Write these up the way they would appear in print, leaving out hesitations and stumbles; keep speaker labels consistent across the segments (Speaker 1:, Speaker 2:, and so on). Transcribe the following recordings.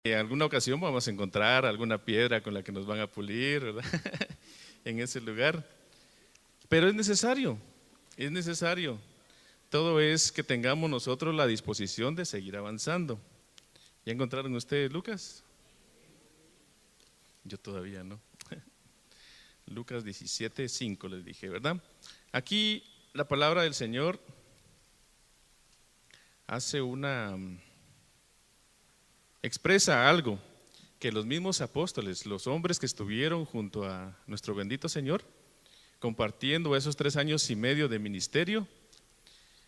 Speaker 1: En alguna ocasión vamos a encontrar alguna piedra con la que nos van a pulir, ¿verdad? En ese lugar. Pero es necesario, es necesario. Todo es que tengamos nosotros la disposición de seguir avanzando. ¿Ya encontraron ustedes Lucas? Yo todavía no. Lucas 17:5 les dije, ¿verdad? Aquí la palabra del Señor expresa algo que los mismos apóstoles, los hombres que estuvieron junto a nuestro bendito Señor, compartiendo esos 3 años y medio de ministerio,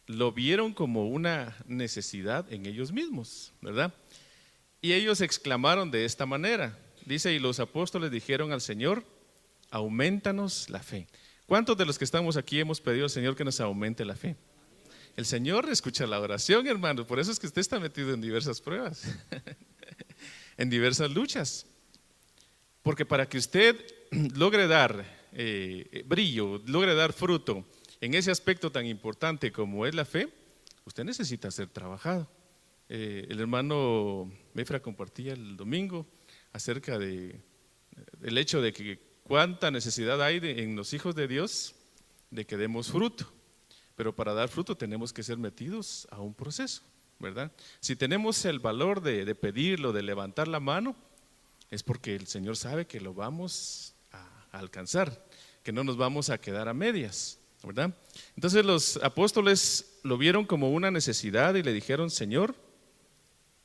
Speaker 1: lo vieron como una necesidad en ellos mismos, ¿verdad? Y ellos exclamaron de esta manera, dice, y los apóstoles dijeron al Señor, aumentanos la fe. ¿Cuántos de los que estamos aquí hemos pedido al Señor que nos aumente la fe? El Señor escucha la oración, hermano, por eso es que usted está metido en diversas pruebas, en diversas luchas, porque para que usted logre dar brillo, logre dar fruto en ese aspecto tan importante como es la fe, usted necesita ser trabajado. El hermano Mefra compartía el domingo acerca del hecho de que cuánta necesidad hay en los hijos de Dios de que demos fruto, pero para dar fruto tenemos que ser metidos a un proceso, ¿verdad? Si tenemos el valor de pedirlo, de levantar la mano, es porque el Señor sabe que lo vamos a alcanzar, que no nos vamos a quedar a medias, ¿verdad? Entonces los apóstoles lo vieron como una necesidad y le dijeron, Señor,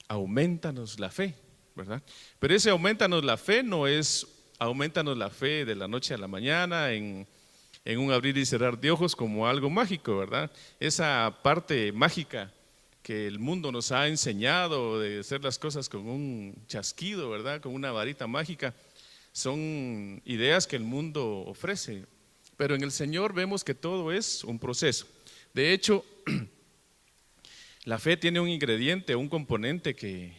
Speaker 1: aumentanos la fe, ¿verdad? Pero ese aumentanos la fe no es aumentanos la fe de la noche a la mañana en un abrir y cerrar de ojos como algo mágico, ¿verdad? Esa parte mágica que el mundo nos ha enseñado de hacer las cosas con un chasquido, ¿verdad? Con una varita mágica, son ideas que el mundo ofrece, pero en el Señor vemos que todo es un proceso. De hecho, la fe tiene un ingrediente, un componente que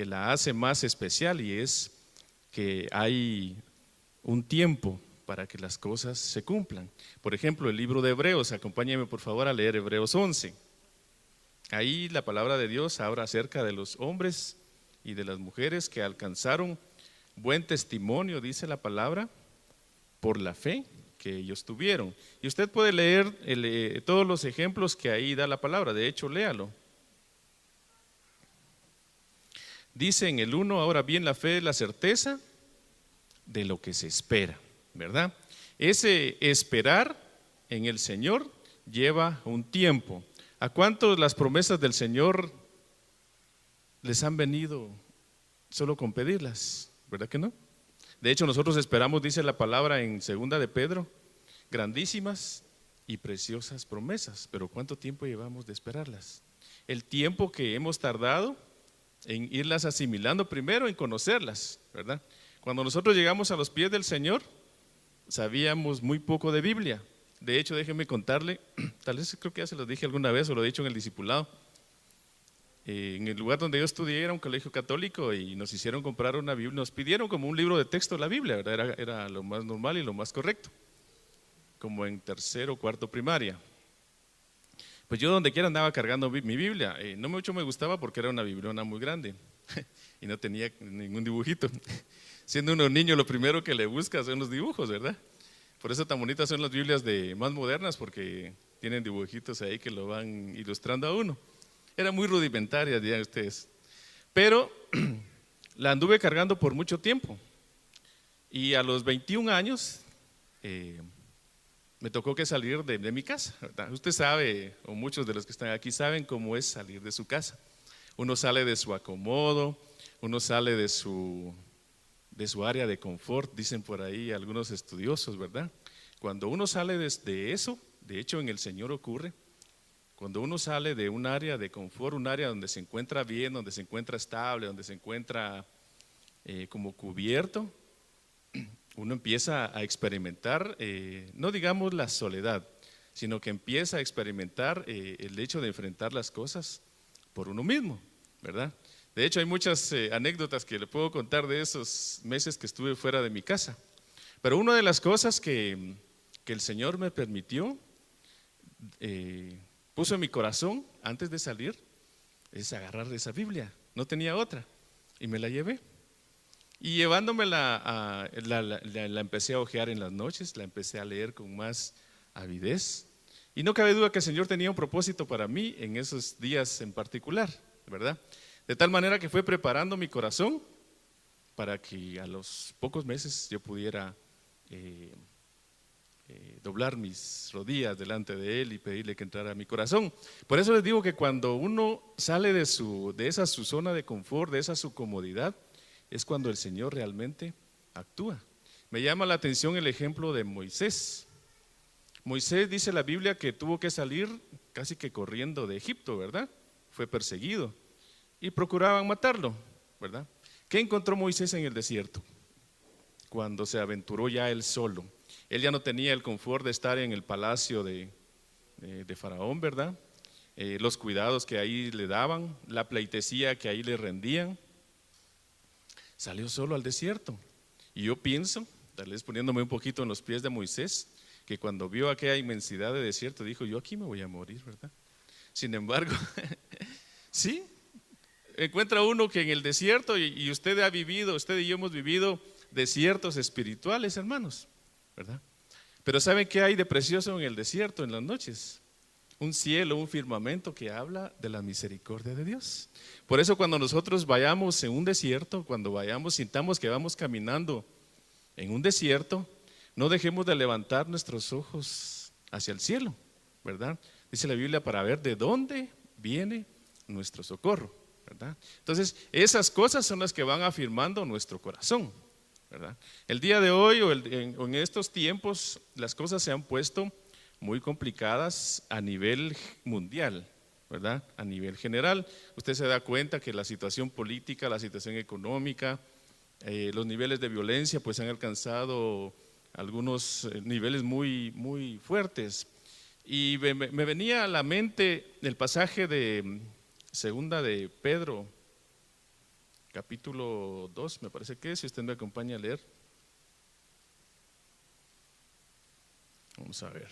Speaker 1: la hace más especial y es que hay un tiempo para que las cosas se cumplan. Por ejemplo, el libro de Hebreos, acompáñenme por favor a leer Hebreos 11. Ahí la palabra de Dios habla acerca de los hombres y de las mujeres que alcanzaron buen testimonio, dice la palabra, por la fe que ellos tuvieron. Y usted puede leer todos los ejemplos que ahí da la palabra, de hecho, léalo. Dice en el 1, ahora bien, la fe es la certeza de lo que se espera, ¿verdad? Ese esperar en el Señor lleva un tiempo. ¿A cuántos las promesas del Señor les han venido solo con pedirlas? ¿Verdad que no? De hecho, nosotros esperamos, dice la palabra en 2 de Pedro, grandísimas y preciosas promesas, pero ¿cuánto tiempo llevamos de esperarlas? El tiempo que hemos tardado en irlas asimilando, primero en conocerlas, ¿verdad? Cuando nosotros llegamos a los pies del Señor, sabíamos muy poco de Biblia. De hecho, déjenme contarle, tal vez creo que ya se los dije alguna vez o lo he dicho en el discipulado. En el lugar donde yo estudié era un colegio católico y nos hicieron comprar una Biblia, nos pidieron como un libro de texto la Biblia, ¿verdad? Era lo más normal y lo más correcto, como en tercero o cuarto primaria. Pues yo donde quiera andaba cargando mi Biblia, no mucho me gustaba porque era una bibliona muy grande y no tenía ningún dibujito. Siendo uno niño, lo primero que le busca son los dibujos, ¿verdad? Por eso tan bonitas son las Biblias más modernas, porque tienen dibujitos ahí que lo van ilustrando a uno. Era muy rudimentaria, dirían ustedes. Pero la anduve cargando por mucho tiempo. Y a los 21 años me tocó que salir de mi casa, ¿verdad? Usted sabe, o muchos de los que están aquí saben cómo es salir de su casa. Uno sale de su acomodo, uno sale de su área de confort, dicen por ahí algunos estudiosos, ¿verdad? Cuando uno sale de eso, de hecho en el Señor ocurre, cuando uno sale de un área de confort, un área donde se encuentra bien, donde se encuentra estable, donde se encuentra como cubierto, uno empieza a experimentar, no digamos la soledad, sino que empieza a experimentar el hecho de enfrentar las cosas por uno mismo, ¿verdad? De hecho, hay muchas anécdotas que le puedo contar de esos meses que estuve fuera de mi casa. Pero una de las cosas que el Señor me permitió, puso en mi corazón antes de salir, es agarrar esa Biblia. No tenía otra. y me la llevé. Y llevándomela, la empecé a hojear en las noches, la empecé a leer con más avidez. Y no cabe duda que el Señor tenía un propósito para mí en esos días en particular, ¿verdad? De tal manera que fue preparando mi corazón para que a los pocos meses yo pudiera doblar mis rodillas delante de Él y pedirle que entrara a mi corazón. Por eso les digo que cuando uno sale de esa su zona de confort, de esa su comodidad, es cuando el Señor realmente actúa. Me llama la atención el ejemplo de Moisés. Moisés, dice la Biblia, que tuvo que salir casi que corriendo de Egipto, ¿verdad? Fue perseguido y procuraban matarlo, ¿verdad? ¿Qué encontró Moisés en el desierto? Cuando se aventuró ya él solo. Él ya no tenía el confort de estar en el palacio de Faraón, ¿verdad? Los cuidados que ahí le daban, la pleitesía que ahí le rendían. Salió solo al desierto. Y yo pienso, tal vez poniéndome un poquito en los pies de Moisés, que cuando vio aquella inmensidad de desierto dijo, yo aquí me voy a morir, ¿verdad? Sin embargo, sí, encuentra uno que en el desierto, y usted ha vivido, usted y yo hemos vivido desiertos espirituales, hermanos, ¿verdad? Pero ¿saben qué hay de precioso en el desierto en las noches? Un cielo, un firmamento que habla de la misericordia de Dios. Por eso cuando nosotros vayamos en un desierto, cuando vayamos, sintamos que vamos caminando en un desierto, no dejemos de levantar nuestros ojos hacia el cielo, ¿verdad? Dice la Biblia, para ver de dónde viene nuestro socorro, ¿verdad? Entonces, esas cosas son las que van afirmando nuestro corazón, ¿verdad? El día de hoy o en estos tiempos, las cosas se han puesto muy complicadas a nivel mundial, ¿verdad? A nivel general. Usted se da cuenta que la situación política, la situación económica, los niveles de violencia pues han alcanzado algunos niveles muy, muy fuertes. Y me venía a la mente el pasaje de segunda de Pedro, capítulo 2, me parece que es, si usted me acompaña a leer. Vamos a ver.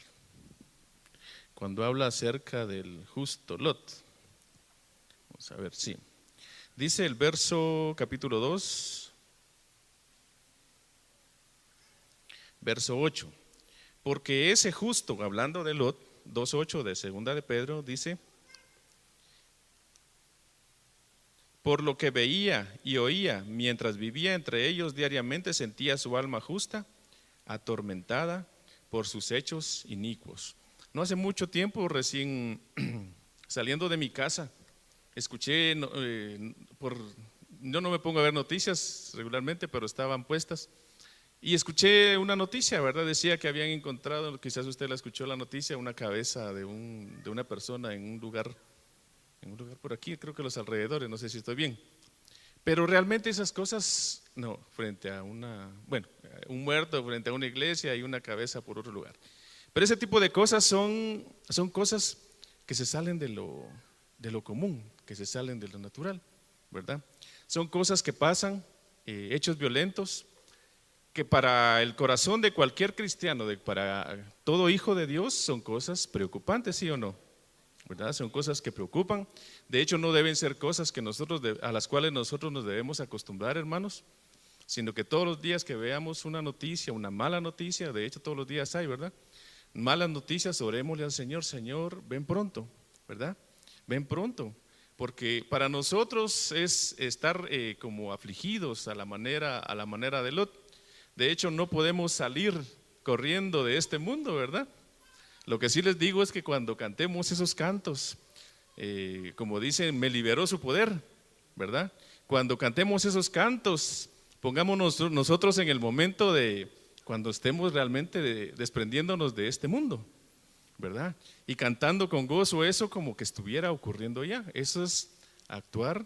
Speaker 1: Cuando habla acerca del justo Lot. Vamos a ver, sí. Dice el verso capítulo 2, verso 8. Porque ese justo, hablando de Lot, 2:8 de segunda de Pedro, dice, por lo que veía y oía mientras vivía entre ellos diariamente, sentía su alma justa, atormentada por sus hechos inicuos. No hace mucho tiempo, recién saliendo de mi casa, escuché, yo no me pongo a ver noticias regularmente, pero estaban puestas, y escuché una noticia, ¿verdad? Decía que habían encontrado, quizás usted la escuchó la noticia, una cabeza de una persona en un lugar por aquí, creo que los alrededores, no sé si estoy bien. Pero realmente esas cosas, no, frente a un muerto frente a una iglesia y una cabeza por otro lugar. Pero ese tipo de cosas son cosas que se salen de lo común, que se salen de lo natural, ¿verdad? Son cosas que pasan, hechos violentos, que para el corazón de cualquier cristiano, para todo hijo de Dios, son cosas preocupantes, ¿sí o no? ¿Verdad? Son cosas que preocupan. De hecho, no deben ser cosas a las cuales nosotros nos debemos acostumbrar, hermanos, sino que todos los días que veamos una noticia, una mala noticia, de hecho todos los días hay, ¿verdad? Malas noticias, orémosle al Señor, Señor, ven pronto, ¿verdad? Ven pronto, porque para nosotros es estar como afligidos a la manera de Lot. De hecho, no podemos salir corriendo de este mundo, ¿verdad? Lo que sí les digo es que cuando cantemos esos cantos, como dicen, me liberó su poder, ¿verdad? Cuando cantemos esos cantos, pongámonos nosotros en el momento de cuando estemos realmente desprendiéndonos de este mundo, ¿verdad? Y cantando con gozo eso como que estuviera ocurriendo ya. Eso es actuar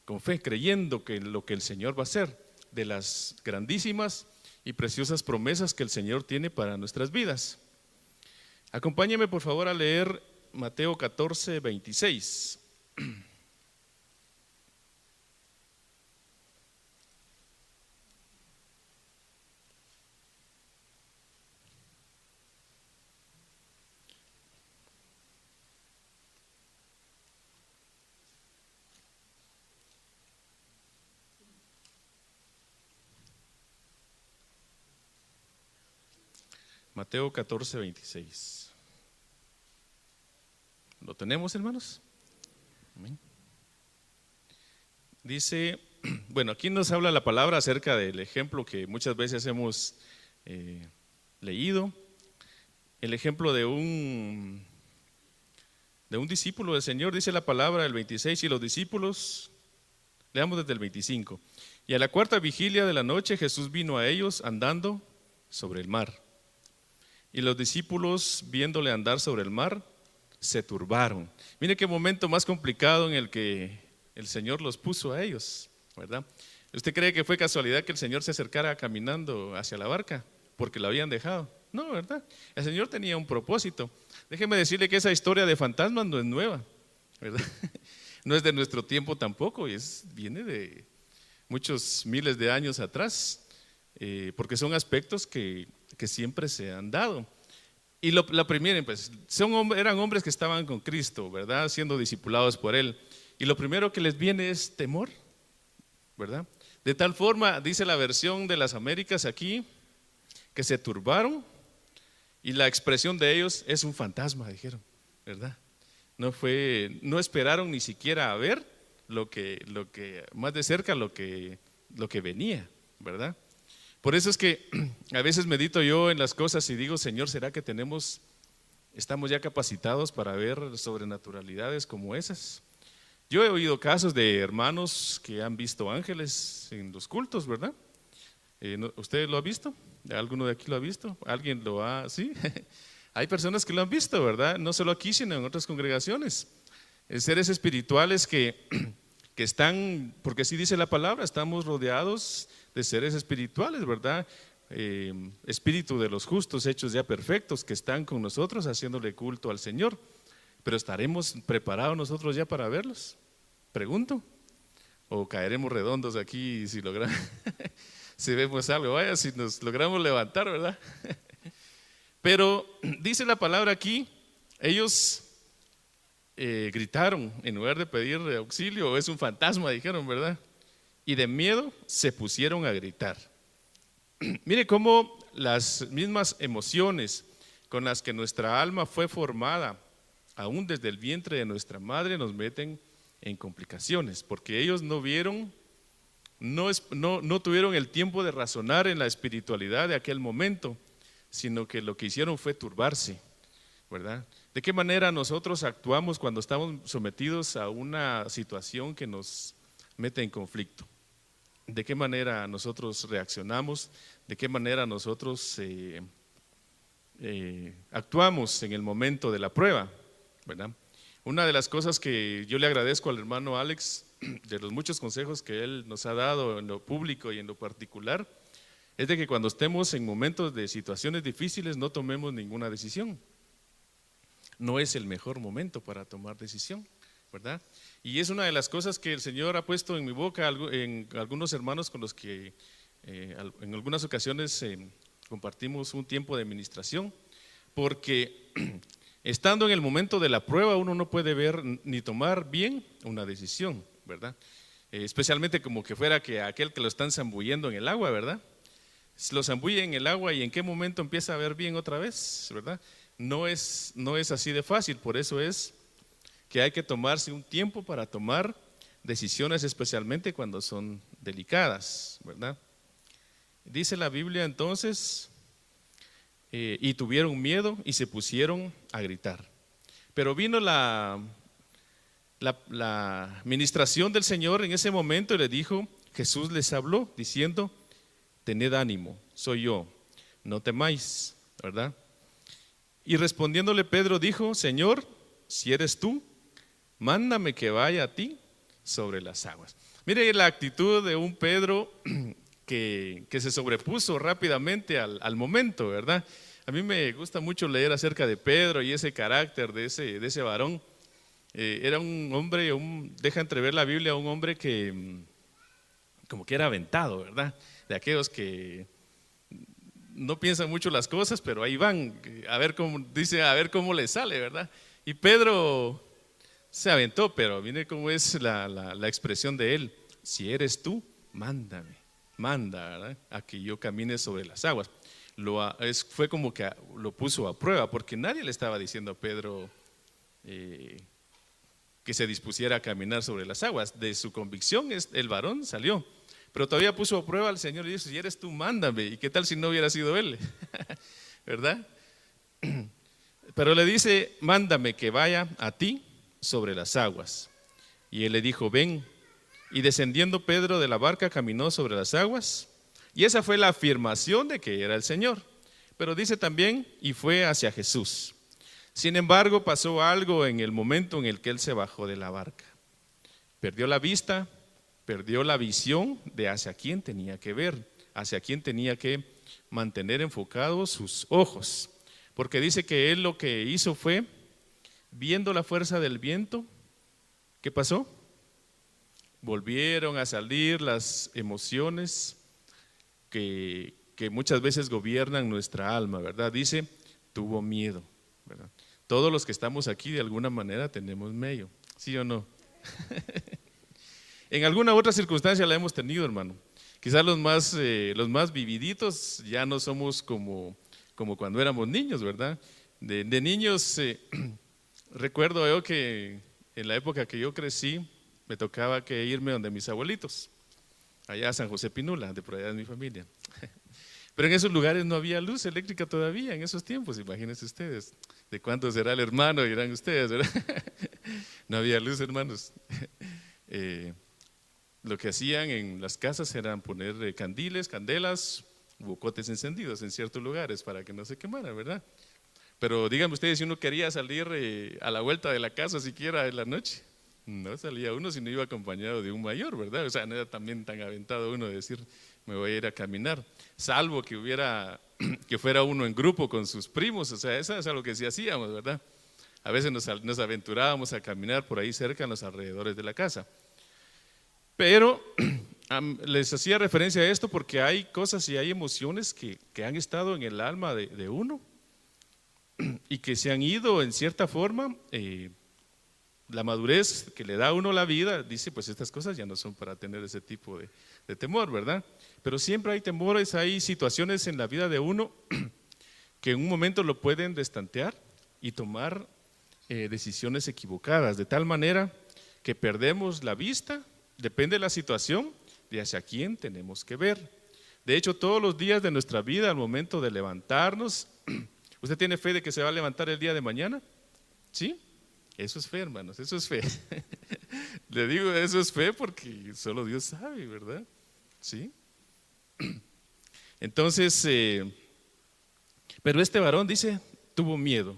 Speaker 1: con fe, creyendo que lo que el Señor va a hacer, de las grandísimas y preciosas promesas que el Señor tiene para nuestras vidas. Acompáñeme por favor a leer Mateo 14:26. Mateo 14, 26. ¿Lo tenemos, hermanos? Amén. Dice, bueno, aquí nos habla la palabra acerca del ejemplo que muchas veces hemos leído, el ejemplo de un discípulo del Señor. Dice la palabra el 26, y los discípulos, leamos desde el 25, y a la cuarta vigilia de la noche Jesús vino a ellos andando sobre el mar, y los discípulos, viéndole andar sobre el mar, se turbaron. Mire qué momento más complicado en el que el Señor los puso a ellos, ¿verdad? ¿Usted cree que fue casualidad que el Señor se acercara caminando hacia la barca porque la habían dejado? No, ¿verdad? El Señor tenía un propósito. Déjeme decirle que esa historia de fantasmas no es nueva, ¿verdad? No es de nuestro tiempo tampoco, viene de muchos miles de años atrás, porque son aspectos que siempre se han dado. Y la primera, pues, eran hombres que estaban con Cristo, ¿verdad? Siendo discipulados por Él. Y lo primero que les viene es temor, ¿verdad? De tal forma, dice la versión de las Américas aquí, que se turbaron, y la expresión de ellos es un fantasma, dijeron, ¿verdad? No esperaron ni siquiera a ver lo que más de cerca lo que venía, ¿verdad? Por eso es que a veces medito yo en las cosas y digo, Señor, ¿será que estamos ya capacitados para ver sobrenaturalidades como esas? Yo he oído casos de hermanos que han visto ángeles en los cultos, ¿verdad? ¿Usted lo ha visto? ¿Alguno de aquí lo ha visto? ¿Alguien lo ha? ¿Sí? Hay personas que lo han visto, ¿verdad? No solo aquí, sino en otras congregaciones. Seres espirituales que están, porque así dice la palabra, estamos rodeados de seres espirituales, ¿verdad? Espíritu de los justos hechos ya perfectos, que están con nosotros haciéndole culto al Señor. Pero ¿estaremos preparados nosotros ya para verlos? Pregunto. ¿O caeremos redondos aquí si logramos, si vemos algo? Vaya, si nos logramos levantar, ¿verdad? Pero dice la palabra aquí, ellos gritaron en lugar de pedir auxilio, es un fantasma, dijeron, ¿verdad? Y de miedo se pusieron a gritar. Mire cómo las mismas emociones con las que nuestra alma fue formada, aún desde el vientre de nuestra madre, nos meten en complicaciones, porque ellos no vieron, no tuvieron el tiempo de razonar en la espiritualidad de aquel momento, sino que lo que hicieron fue turbarse, ¿verdad? ¿De qué manera nosotros actuamos cuando estamos sometidos a una situación que nos mete en conflicto? ¿De qué manera nosotros reaccionamos? ¿De qué manera nosotros actuamos en el momento de la prueba? ¿Verdad? Una de las cosas que yo le agradezco al hermano Alex, de los muchos consejos que él nos ha dado en lo público y en lo particular, es de que cuando estemos en momentos de situaciones difíciles no tomemos ninguna decisión. No es el mejor momento para tomar decisión, ¿verdad? Y es una de las cosas que el Señor ha puesto en mi boca en algunos hermanos con los que en algunas ocasiones compartimos un tiempo de ministración, porque estando en el momento de la prueba uno no puede ver ni tomar bien una decisión, ¿verdad? Especialmente como que fuera que aquel que lo están zambullendo en el agua, ¿verdad? Lo zambulle en el agua y en qué momento empieza a ver bien otra vez, ¿verdad? No es así de fácil, por eso es que hay que tomarse un tiempo para tomar decisiones, especialmente cuando son delicadas, ¿verdad? Dice la Biblia entonces, y tuvieron miedo y se pusieron a gritar. Pero vino la ministración del Señor en ese momento y le dijo, Jesús les habló diciendo, tened ánimo, soy yo, no temáis, ¿verdad? Y respondiéndole Pedro dijo, Señor, si eres tú, mándame que vaya a ti sobre las aguas. Mire la actitud de un Pedro que se sobrepuso rápidamente al momento, ¿verdad? A mí me gusta mucho leer acerca de Pedro y ese carácter de ese varón. Era un hombre, deja entrever la Biblia, un hombre que como que era aventado, ¿verdad? De aquellos que no piensan mucho las cosas, pero ahí van, a ver cómo les sale, ¿verdad? Y Pedro se aventó, pero mire cómo es la expresión de él, si eres tú, mándame, manda, ¿verdad? A que yo camine sobre las aguas. fue como que lo puso a prueba, porque nadie le estaba diciendo a Pedro que se dispusiera a caminar sobre las aguas. De su convicción el varón salió, pero todavía puso a prueba al Señor y dijo: si eres tú, mándame. ¿Y qué tal si no hubiera sido él? ¿Verdad? Pero le dice: mándame que vaya a ti sobre las aguas. Y él le dijo: ven. Y descendiendo Pedro de la barca caminó sobre las aguas, y esa fue la afirmación de que era el Señor. Pero dice también: y fue hacia Jesús. Sin embargo, pasó algo en el momento en el que él se bajó de la barca. Perdió la vista, perdió la visión de hacia quién tenía que ver, hacia quién tenía que mantener enfocados sus ojos. Porque dice que él lo que hizo fue, viendo la fuerza del viento, ¿qué pasó? Volvieron a salir las emociones que muchas veces gobiernan nuestra alma, ¿verdad? Dice: tuvo miedo, ¿verdad? Todos los que estamos aquí de alguna manera tenemos miedo, ¿sí o no? En alguna otra circunstancia la hemos tenido, hermano. Quizás los más vividitos ya no somos como cuando éramos niños, ¿verdad? De niños, recuerdo yo que en la época que yo crecí, me tocaba que irme donde mis abuelitos, allá a San José Pinula, de por allá de mi familia. Pero en esos lugares no había luz eléctrica todavía, en esos tiempos, imagínense ustedes. ¿De cuánto será el hermano? Dirán ustedes, ¿verdad? No había luz, hermanos. Lo que hacían en las casas eran poner candelas, bocotes encendidos en ciertos lugares para que no se quemaran, ¿verdad? Pero díganme ustedes, si uno quería salir a la vuelta de la casa siquiera en la noche, no salía uno si no iba acompañado de un mayor, ¿verdad? O sea, no era también tan aventado uno de decir: me voy a ir a caminar, salvo que fuera uno en grupo con sus primos. O sea, eso es algo que sí hacíamos, ¿verdad? A veces nos aventurábamos a caminar por ahí cerca en los alrededores de la casa. Pero les hacía referencia a esto porque hay cosas y hay emociones que han estado en el alma de uno y que se han ido en cierta forma. La madurez que le da a uno la vida dice: pues estas cosas ya no son para tener ese tipo de temor, ¿verdad? Pero siempre hay temores, hay situaciones en la vida de uno que en un momento lo pueden destantear y tomar decisiones equivocadas, de tal manera que perdemos la vista, depende de la situación, de hacia quién tenemos que ver. De hecho, todos los días de nuestra vida, al momento de levantarnos, ¿usted tiene fe de que se va a levantar el día de mañana? ¿Sí? Eso es fe, hermanos, eso es fe. Le digo, eso es fe porque solo Dios sabe, ¿verdad? ¿Sí? Entonces, pero este varón dice, tuvo miedo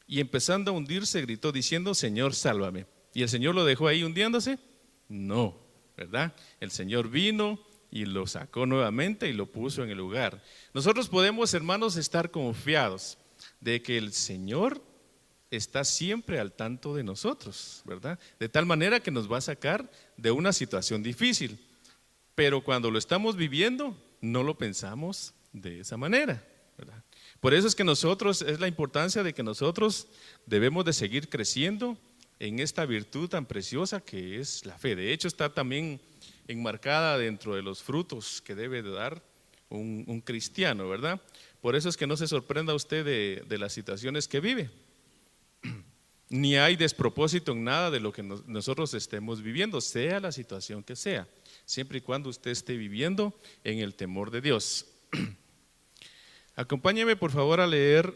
Speaker 1: y empezando a hundirse gritó diciendo: Señor, sálvame. ¿Y el Señor lo dejó ahí hundiéndose? No, ¿verdad? El Señor vino y lo sacó nuevamente y lo puso en el lugar. Nosotros podemos, hermanos, estar confiados de que el Señor está siempre al tanto de nosotros, ¿verdad? De tal manera que nos va a sacar de una situación difícil. Pero cuando lo estamos viviendo, no lo pensamos de esa manera, ¿verdad? Por eso es que es la importancia de que nosotros debemos de seguir creciendo en esta virtud tan preciosa que es la fe. De hecho, está también enmarcada dentro de los frutos que debe de dar un cristiano, ¿verdad? Por eso es que no se sorprenda usted de las situaciones que vive. Ni hay despropósito en nada de lo que nosotros estemos viviendo, sea la situación que sea, siempre y cuando usted esté viviendo en el temor de Dios. Acompáñeme por favor a leer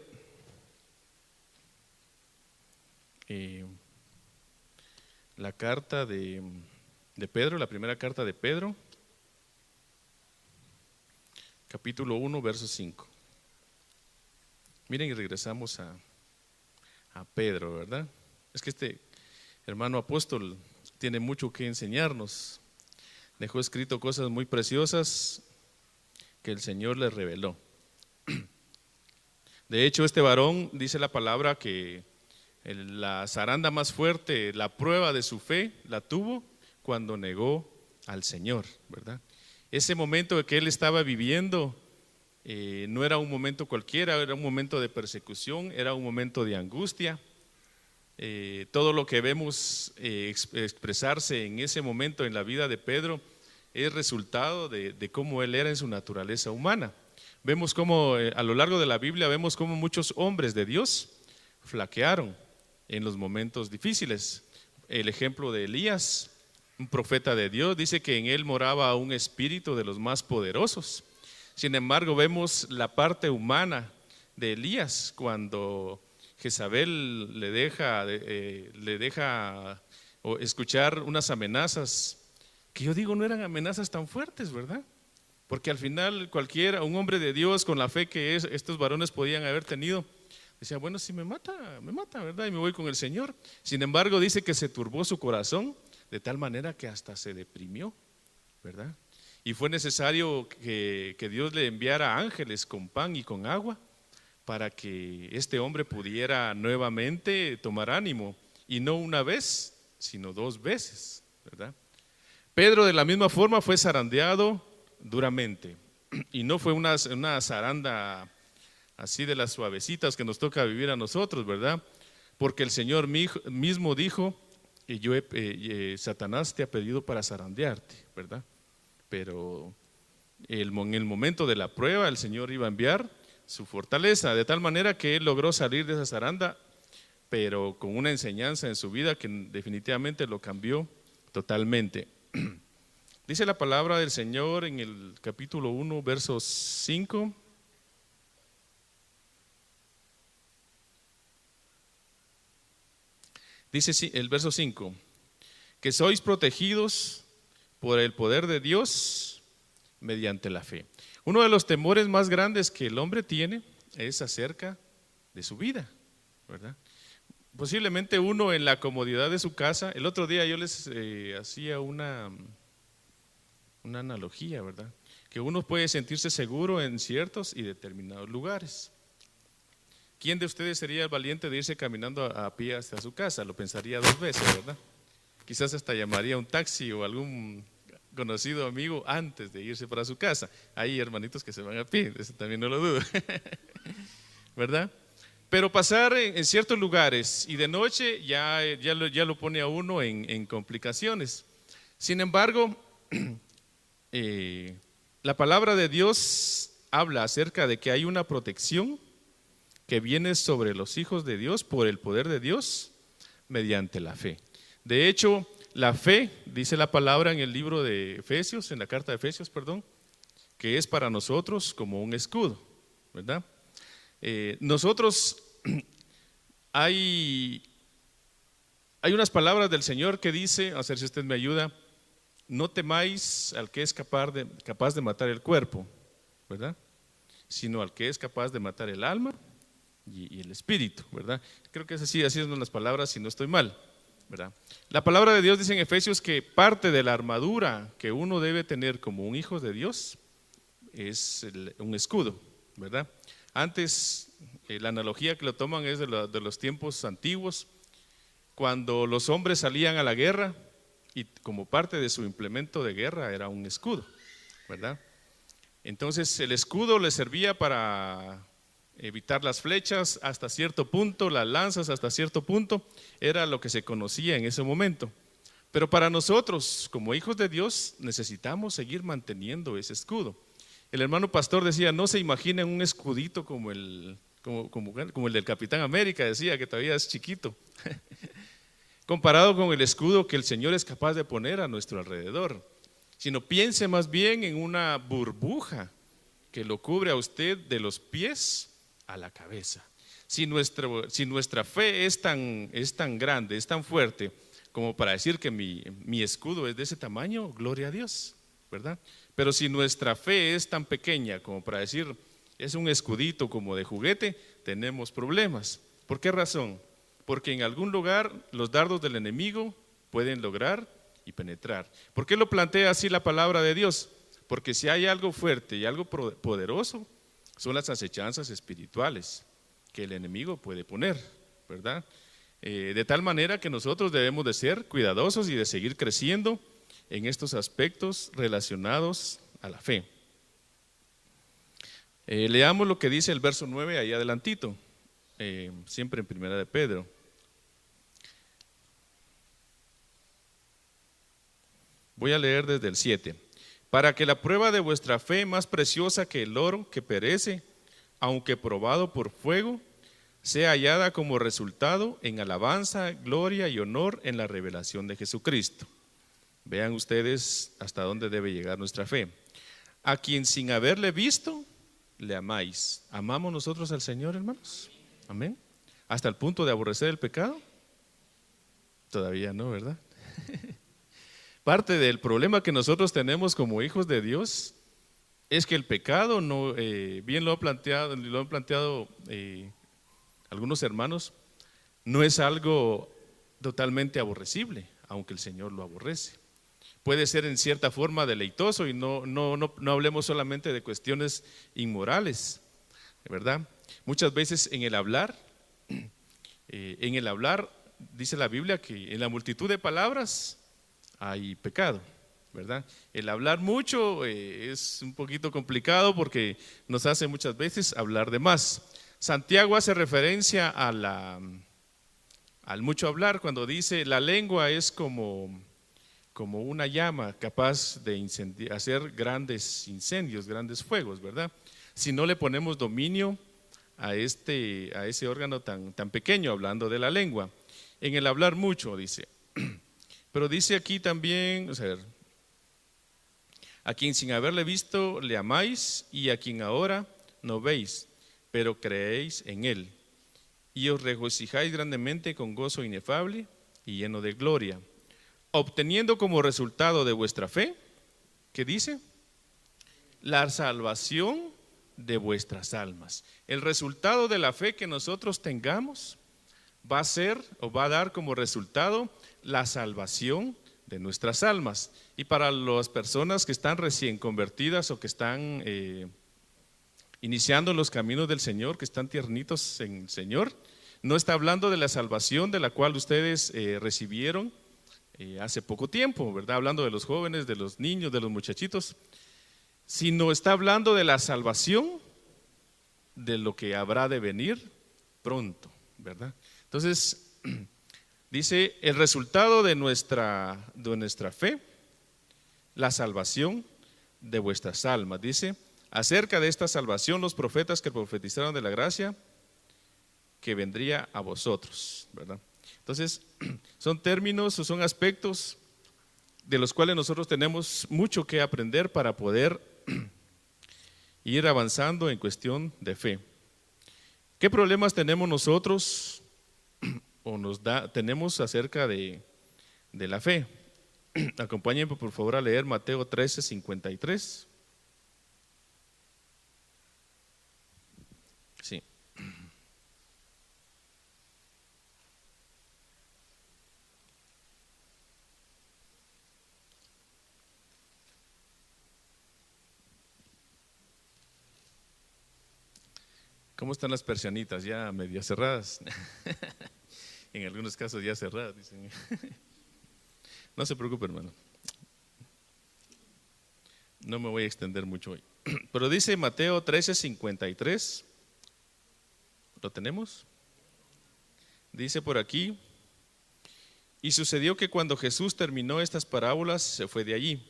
Speaker 1: la carta de Pedro, la primera carta de Pedro, capítulo 1, verso 5. Miren, y regresamos a Pedro, ¿verdad? Es que este hermano apóstol tiene mucho que enseñarnos. Dejó escrito cosas muy preciosas que el Señor le reveló. De hecho, este varón, dice la palabra, que la zaranda más fuerte, la prueba de su fe, la tuvo cuando negó al Señor, ¿verdad? Ese momento que él estaba viviendo no era un momento cualquiera, era un momento de persecución, era un momento de angustia. Todo lo que vemos expresarse en ese momento en la vida de Pedro es resultado de cómo él era en su naturaleza humana. Vemos cómo a lo largo de la Biblia vemos cómo muchos hombres de Dios flaquearon en los momentos difíciles. El ejemplo de Elías, un profeta de Dios, dice que en él moraba un espíritu de los más poderosos. Sin embargo, vemos la parte humana de Elías cuando Jezabel le deja escuchar unas amenazas que yo digo no eran amenazas tan fuertes, ¿verdad? Porque al final un hombre de Dios con la fe que estos varones podían haber tenido, decía, bueno, si me mata, ¿verdad? Y me voy con el Señor. Sin embargo, dice que se turbó su corazón de tal manera que hasta se deprimió, ¿verdad? Y fue necesario que Dios le enviara ángeles con pan y con agua para que este hombre pudiera nuevamente tomar ánimo, y no una vez, sino 2 veces, ¿verdad? Pedro de la misma forma fue zarandeado duramente, y no fue una zaranda así de las suavecitas que nos toca vivir a nosotros, ¿verdad? Porque el Señor mismo dijo, Satanás te ha pedido para zarandearte, ¿verdad? Pero en el momento de la prueba el Señor iba a enviar su fortaleza, de tal manera que él logró salir de esa zaranda, pero con una enseñanza en su vida que definitivamente lo cambió totalmente. Dice la palabra del Señor en el capítulo 1, verso 5. Dice el verso 5, que sois protegidos por el poder de Dios mediante la fe. Uno de los temores más grandes que el hombre tiene es acerca de su vida, ¿verdad? Posiblemente uno en la comodidad de su casa. El otro día yo les hacía una analogía, ¿verdad? Que uno puede sentirse seguro en ciertos y determinados lugares. ¿Quién de ustedes sería el valiente de irse caminando a pie hasta su casa? Lo pensaría 2 veces, ¿verdad? Quizás hasta llamaría un taxi o algún conocido amigo antes de irse para su casa. Hay hermanitos que se van a pie, eso también no lo dudo, ¿verdad? Pero pasar en ciertos lugares y de noche ya lo pone a uno en complicaciones. Sin embargo, la palabra de Dios habla acerca de que hay una protección que viene sobre los hijos de Dios por el poder de Dios mediante la fe. De hecho, la fe, dice la palabra en el libro de Efesios, en la carta de Efesios, perdón, que es para nosotros como un escudo, ¿verdad? Nosotros, hay unas palabras del Señor que dice, a ver si usted me ayuda, no temáis al que es capaz de matar el cuerpo, ¿verdad? Sino al que es capaz de matar el alma y el espíritu, ¿verdad? Creo que así son las palabras, si no estoy mal, ¿verdad? La palabra de Dios dice en Efesios que parte de la armadura que uno debe tener como un hijo de Dios es un escudo, ¿verdad? Antes, la analogía que lo toman es de los tiempos antiguos, cuando los hombres salían a la guerra y como parte de su implemento de guerra era un escudo, ¿verdad? Entonces el escudo le servía para evitar las flechas hasta cierto punto, las lanzas hasta cierto punto, era lo que se conocía en ese momento. Pero para nosotros, como hijos de Dios, necesitamos seguir manteniendo ese escudo. El hermano pastor decía, no se imaginen un escudito como el del Capitán América, decía que todavía es chiquito, comparado con el escudo que el Señor es capaz de poner a nuestro alrededor, sino piense más bien en una burbuja que lo cubre a usted de los pies a la cabeza. Si nuestra fe es tan grande, es tan fuerte, como para decir que mi escudo es de ese tamaño, gloria a Dios, ¿verdad? Pero si nuestra fe es tan pequeña como para decir, es un escudito como de juguete, tenemos problemas. ¿Por qué razón? Porque en algún lugar los dardos del enemigo pueden lograr y penetrar. ¿Por qué lo plantea así la palabra de Dios? Porque si hay algo fuerte y algo poderoso, son las acechanzas espirituales que el enemigo puede poner, ¿verdad? De tal manera que nosotros debemos de ser cuidadosos y de seguir creciendo en estos aspectos relacionados a la fe. Leamos lo que dice el verso 9 ahí adelantito, siempre en Primera de Pedro. Voy a leer desde el 7. para que la prueba de vuestra fe, más preciosa que el oro que perece, aunque probado por fuego, sea hallada como resultado en alabanza, gloria y honor en la revelación de Jesucristo. Vean ustedes hasta dónde debe llegar nuestra fe. A quien sin haberle visto, le amáis. ¿Amamos nosotros al Señor, hermanos? Amén. ¿Hasta el punto de aborrecer el pecado? Todavía no, ¿verdad? Parte del problema que nosotros tenemos como hijos de Dios es que el pecado, no, bien lo han planteado algunos hermanos, no es algo totalmente aborrecible, aunque el Señor lo aborrece. Puede ser en cierta forma deleitoso y no hablemos solamente de cuestiones inmorales, ¿verdad? Muchas veces en el hablar, dice la Biblia que en la multitud de palabras hay pecado, ¿verdad? El hablar mucho es un poquito complicado porque nos hace muchas veces hablar de más. Santiago hace referencia al mucho hablar cuando dice la lengua es como una llama capaz de hacer grandes incendios, grandes fuegos, ¿verdad? Si no le ponemos dominio a ese órgano tan pequeño, hablando de la lengua. En el hablar mucho, dice. Pero dice aquí también, a quien sin haberle visto le amáis, y a quien ahora no veis, pero creéis en él, y os regocijáis grandemente con gozo inefable y lleno de gloria, obteniendo como resultado de vuestra fe, ¿qué dice? La salvación de vuestras almas. El resultado de la fe que nosotros tengamos va a ser o va a dar como resultado la salvación de nuestras almas. Y para las personas que están recién convertidas o que están iniciando los caminos del Señor, que están tiernitos en el Señor, no está hablando de la salvación de la cual ustedes recibieron hace poco tiempo, ¿verdad? Hablando de los jóvenes, de los niños, de los muchachitos, sino está hablando de la salvación de lo que habrá de venir pronto, ¿verdad? Entonces, dice, el resultado de nuestra fe, la salvación de vuestras almas. Dice, acerca de esta salvación, los profetas que profetizaron de la gracia que vendría a vosotros, ¿verdad? Entonces, son términos o son aspectos de los cuales nosotros tenemos mucho que aprender para poder ir avanzando en cuestión de fe. ¿Qué problemas tenemos nosotros o tenemos acerca de la fe? Acompáñenme por favor a leer Mateo 13:53. Sí. ¿Cómo están las persianitas? Ya medio cerradas. En algunos casos ya cerradas, dicen. No se preocupe, hermano. No me voy a extender mucho hoy. Pero dice Mateo 13:53. ¿Lo tenemos? Dice por aquí: y sucedió que cuando Jesús terminó estas parábolas, se fue de allí.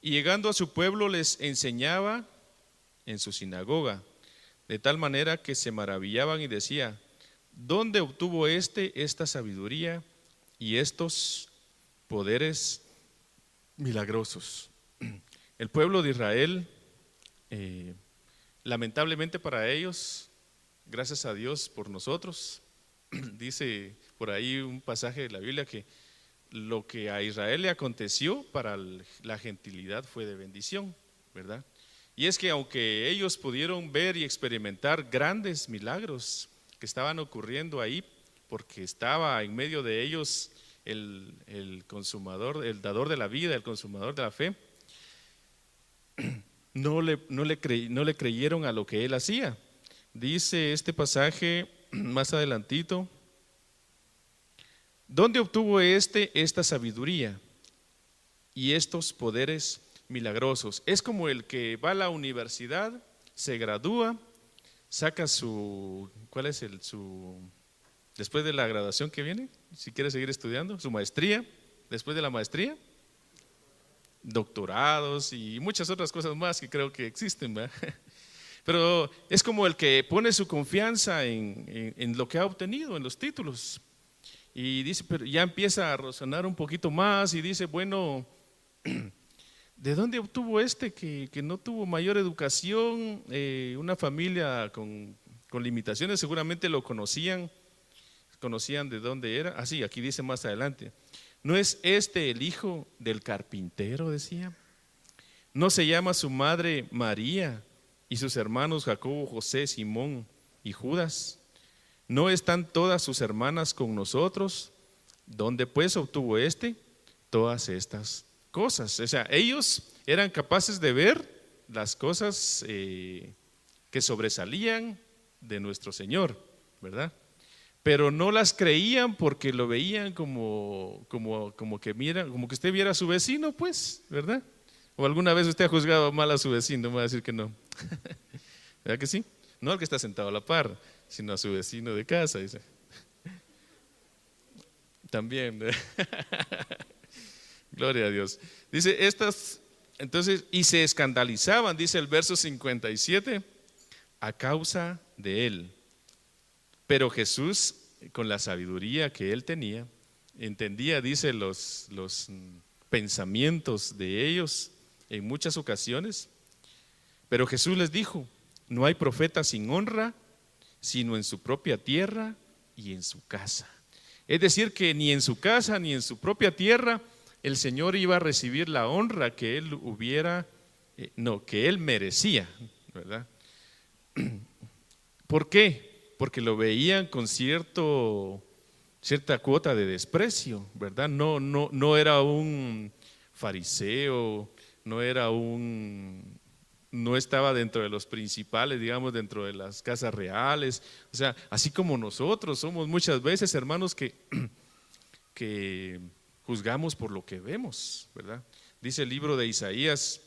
Speaker 1: Y llegando a su pueblo les enseñaba en su sinagoga, de tal manera que se maravillaban y decía: ¿dónde obtuvo esta sabiduría y estos poderes milagrosos? El pueblo de Israel, lamentablemente para ellos, gracias a Dios por nosotros, dice por ahí un pasaje de la Biblia que lo que a Israel le aconteció para la gentilidad fue de bendición, ¿verdad? Y es que aunque ellos pudieron ver y experimentar grandes milagros que estaban ocurriendo ahí, porque estaba en medio de ellos el consumador, el dador de la vida, el consumador de la fe, no le creyeron a lo que él hacía. Dice este pasaje más adelantito: ¿dónde obtuvo esta sabiduría y estos poderes milagrosos? Es como el que va a la universidad, se gradúa, saca después de la graduación que viene, si quiere seguir estudiando, su maestría, después de la maestría, doctorados y muchas otras cosas más que creo que existen, ¿verdad? Pero es como el que pone su confianza en lo que ha obtenido, en los títulos. Y dice, pero ya empieza a razonar un poquito más y dice, bueno, ¿de dónde obtuvo que no tuvo mayor educación? Una familia con limitaciones, seguramente lo conocían de dónde era. Sí, aquí dice más adelante. ¿No es este el hijo del carpintero?, decía. ¿No se llama su madre María y sus hermanos Jacobo, José, Simón y Judas? ¿No están todas sus hermanas con nosotros? ¿Dónde pues obtuvo todas estas cosas? O sea, ellos eran capaces de ver las cosas que sobresalían de nuestro Señor, ¿verdad? Pero no las creían porque lo veían como que usted viera a su vecino, pues, ¿verdad? ¿O alguna vez usted ha juzgado mal a su vecino? Me va a decir que no. ¿Verdad que sí? No al que está sentado a la par, sino a su vecino de casa, dice. También. Gloria a Dios. Dice, entonces, y se escandalizaban, dice el verso 57, a causa de él. Pero Jesús, con la sabiduría que él tenía, entendía, dice, los pensamientos de ellos en muchas ocasiones. Pero Jesús les dijo, no hay profeta sin honra, sino en su propia tierra y en su casa. Es decir, que ni en su casa ni en su propia tierra el Señor iba a recibir la honra que él que él merecía, ¿verdad? ¿Por qué? Porque lo veían con cierta cuota de desprecio, ¿verdad? No era un fariseo, no estaba dentro de los principales, digamos, dentro de las casas reales. O sea, así como nosotros somos muchas veces, hermanos, que juzgamos por lo que vemos, ¿verdad? Dice el libro de Isaías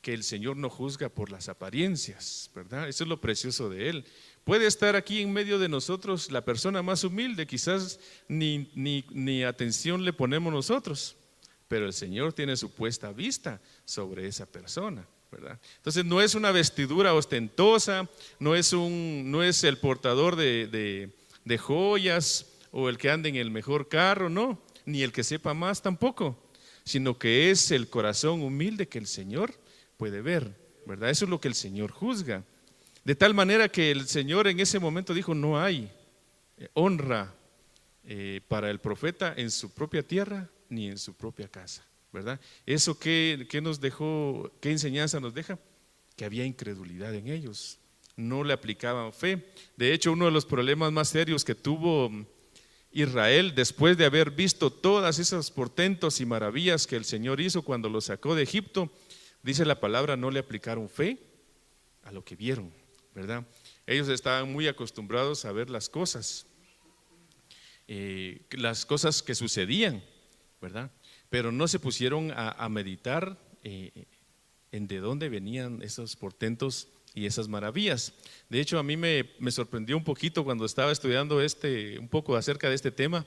Speaker 1: que el Señor no juzga por las apariencias, ¿verdad? Eso es lo precioso de Él. Puede estar aquí en medio de nosotros la persona más humilde, quizás ni atención le ponemos nosotros, pero el Señor tiene su puesta vista sobre esa persona, ¿verdad? Entonces no es una vestidura ostentosa, no es el portador de joyas o el que anda en el mejor carro, no, ni el que sepa más tampoco, sino que es el corazón humilde que el Señor puede ver, ¿verdad? Eso es lo que el Señor juzga. De tal manera que el Señor en ese momento dijo, no hay honra para el profeta en su propia tierra ni en su propia casa, ¿verdad? Eso que nos dejó, ¿qué enseñanza nos deja? Que había incredulidad en ellos, no le aplicaban fe. De hecho, uno de los problemas más serios que tuvo Israel después de haber visto todas esas portentos y maravillas que el Señor hizo cuando los sacó de Egipto, dice la palabra, no le aplicaron fe a lo que vieron, ¿verdad? Ellos estaban muy acostumbrados a ver las cosas que sucedían, ¿verdad? Pero no se pusieron a meditar en de dónde venían esos portentos y esas maravillas. De hecho, a mí me sorprendió un poquito cuando estaba estudiando un poco acerca de este tema,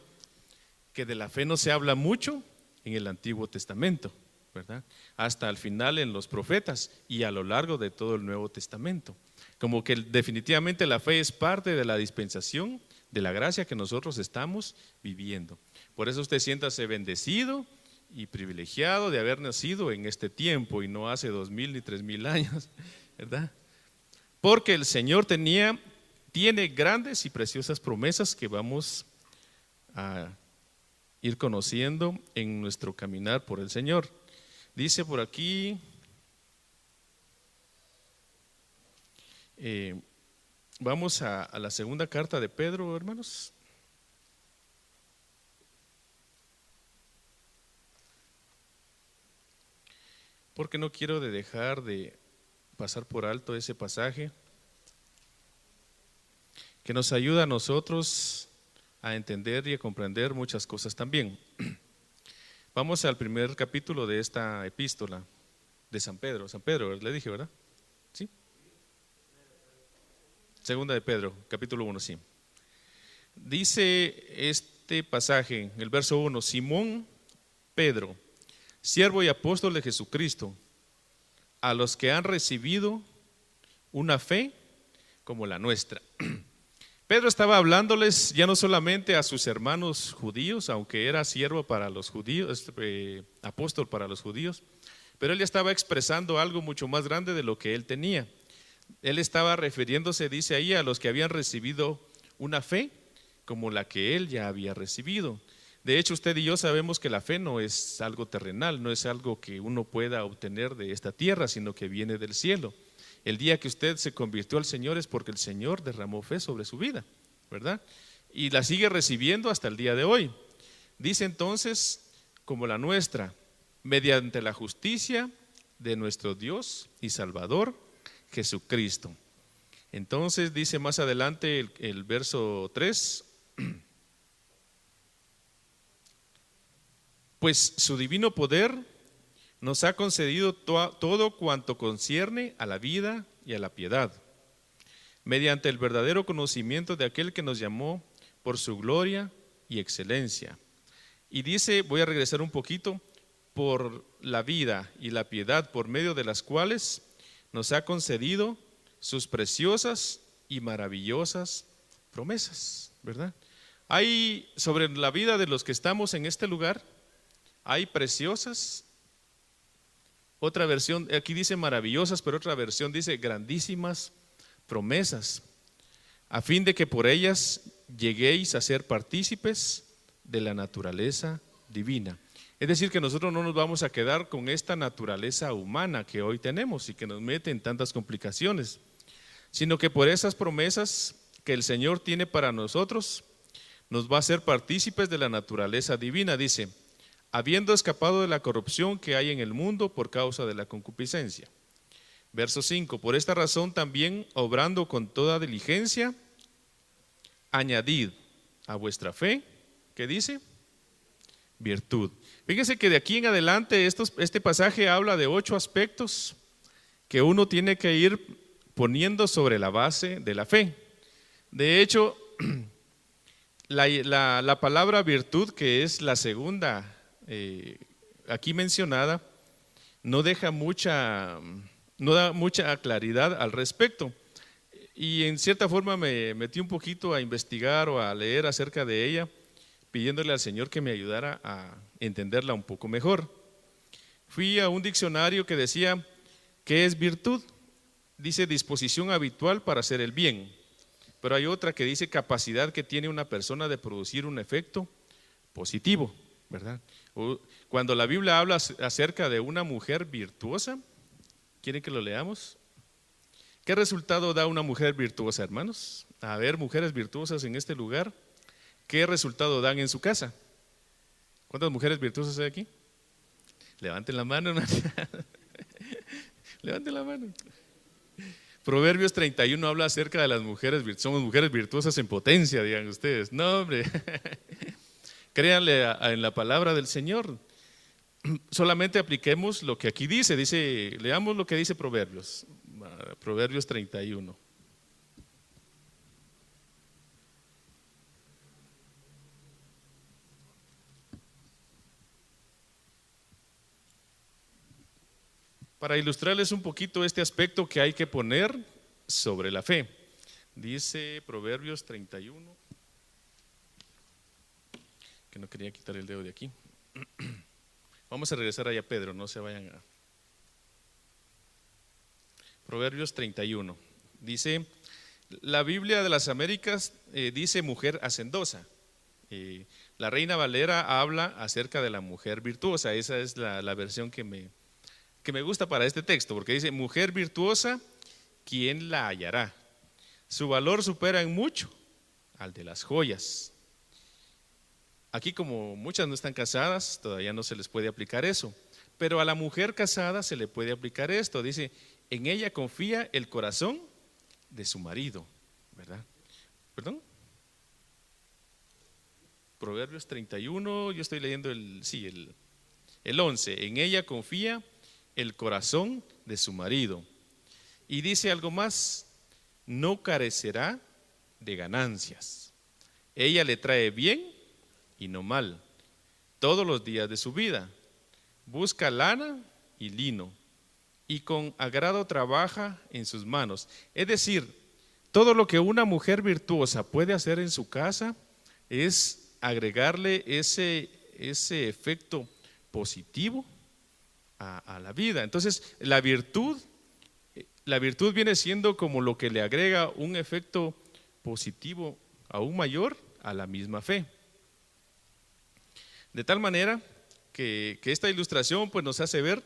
Speaker 1: que de la fe no se habla mucho en el Antiguo Testamento, ¿verdad? Hasta al final en los profetas y a lo largo de todo el Nuevo Testamento. Como que definitivamente la fe es parte de la dispensación de la gracia que nosotros estamos viviendo. Por eso usted siéntase bendecido y privilegiado de haber nacido en este tiempo y no hace 2000 ni 3000 años, ¿verdad? Porque el Señor tiene grandes y preciosas promesas que vamos a ir conociendo en nuestro caminar por el Señor. Dice por aquí, vamos a la segunda carta de Pedro, hermanos. Porque no quiero dejar de pasar por alto ese pasaje que nos ayuda a nosotros a entender y a comprender muchas cosas también. Vamos al primer capítulo de esta epístola de San Pedro. San Pedro, le dije, ¿verdad? ¿Sí? Segunda de Pedro, capítulo 1, sí. Dice este pasaje, el verso 1, Simón Pedro, siervo y apóstol de Jesucristo, a los que han recibido una fe como la nuestra. Pedro estaba hablándoles ya no solamente a sus hermanos judíos, aunque era siervo para los judíos, apóstol para los judíos, pero él ya estaba expresando algo mucho más grande de lo que él tenía. Él estaba refiriéndose, dice ahí, a los que habían recibido una fe como la que él ya había recibido. De hecho, usted y yo sabemos que la fe no es algo terrenal, no es algo que uno pueda obtener de esta tierra, sino que viene del cielo. El día que usted se convirtió al Señor es porque el Señor derramó fe sobre su vida, ¿verdad? Y la sigue recibiendo hasta el día de hoy. Dice entonces, como la nuestra, mediante la justicia de nuestro Dios y Salvador, Jesucristo. Entonces dice más adelante el verso 3, pues su divino poder nos ha concedido todo cuanto concierne a la vida y a la piedad, mediante el verdadero conocimiento de aquel que nos llamó por su gloria y excelencia. Y dice, voy a regresar un poquito, por la vida y la piedad, por medio de las cuales nos ha concedido sus preciosas y maravillosas promesas, ¿verdad? Hay sobre la vida de los que estamos en este lugar, hay preciosas. Otra versión, aquí dice maravillosas, pero otra versión dice grandísimas promesas, a fin de que por ellas lleguéis a ser partícipes de la naturaleza divina. Es decir, que nosotros no nos vamos a quedar con esta naturaleza humana que hoy tenemos y que nos mete en tantas complicaciones, sino que por esas promesas que el Señor tiene para nosotros, nos va a hacer partícipes de la naturaleza divina. Dice, habiendo escapado de la corrupción que hay en el mundo por causa de la concupiscencia. Verso 5, por esta razón también, obrando con toda diligencia, añadid a vuestra fe, ¿qué dice? Virtud. Fíjense que de aquí en adelante este pasaje habla de 8 aspectos que uno tiene que ir poniendo sobre la base de la fe. De hecho, la palabra virtud, que es la segunda aquí mencionada, no da mucha claridad al respecto, y en cierta forma me metí un poquito a investigar o a leer acerca de ella, pidiéndole al Señor que me ayudara a entenderla un poco mejor. Fui a un diccionario que decía, ¿qué es virtud? Dice disposición habitual para hacer el bien, pero hay otra que dice capacidad que tiene una persona de producir un efecto positivo, ¿verdad? Cuando la Biblia habla acerca de una mujer virtuosa, ¿quieren que lo leamos? ¿Qué resultado da una mujer virtuosa, hermanos? A ver, mujeres virtuosas en este lugar, ¿qué resultado dan en su casa? ¿Cuántas mujeres virtuosas hay aquí? Levanten la mano. Levanten la mano. Proverbios 31 habla acerca de las mujeres, somos mujeres virtuosas en potencia, digan ustedes. No, hombre. Créanle en la palabra del Señor. Solamente apliquemos lo que aquí dice. Leamos lo que dice Proverbios 31. Para ilustrarles un poquito este aspecto que hay que poner sobre la fe. Dice Proverbios 31. Que no quería quitar el dedo de aquí. Vamos a regresar allá, Pedro, no se vayan a... Proverbios 31. Dice, la Biblia de las Américas dice mujer hacendosa. La Reina Valera habla acerca de la mujer virtuosa. Esa es la versión que me gusta para este texto, porque dice, mujer virtuosa, ¿quién la hallará? Su valor supera en mucho al de las joyas. Aquí, como muchas no están casadas, todavía no se les puede aplicar eso, pero a la mujer casada se le puede aplicar esto. Dice, en ella confía el corazón de su marido, ¿verdad? ¿Perdón? Proverbios 31, yo estoy leyendo el 11. En ella confía el corazón de su marido. Y dice algo más, no carecerá de ganancias. Ella le trae bien y no mal todos los días de su vida. busca lana y lino, y con agrado trabaja en sus manos. Es decir, todo lo que una mujer virtuosa puede hacer en su casa es agregarle ese efecto positivo a la vida. Entonces, la virtud viene siendo como lo que le agrega un efecto positivo aún mayor a la misma fe. De tal manera que esta ilustración pues nos hace ver,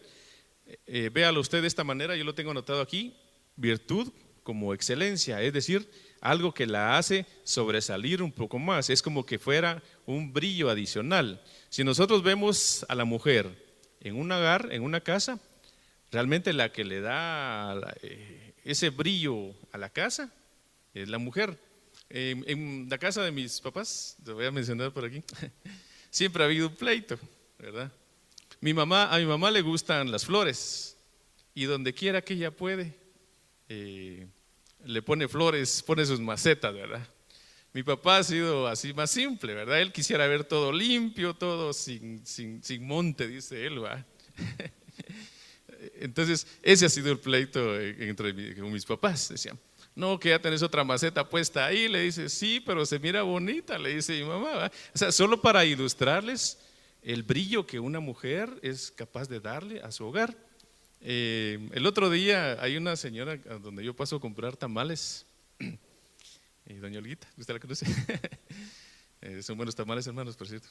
Speaker 1: véalo usted de esta manera, yo lo tengo anotado aquí, virtud como excelencia, es decir, algo que la hace sobresalir un poco más, es como que fuera un brillo adicional. Si nosotros vemos a la mujer en un hogar, en una casa, realmente la que le da ese brillo a la casa es la mujer. En la casa de mis papás, te voy a mencionar por aquí, siempre ha habido un pleito, ¿verdad? A mi mamá le gustan las flores y donde quiera que ella puede, le pone flores, pone sus macetas, ¿verdad? Mi papá ha sido así más simple, ¿verdad? Él quisiera ver todo limpio, todo sin monte, dice él, ¿verdad? Entonces, ese ha sido el pleito con mis papás. Decían, no, que ya tenés otra maceta puesta ahí. Le dice, sí, pero se mira bonita, le dice mi mamá, ¿verdad? O sea, solo para ilustrarles el brillo que una mujer es capaz de darle a su hogar. El otro día hay una señora donde yo paso a comprar tamales. Doña Olguita, ¿usted la conoce? Son buenos tamales, hermanos, por cierto.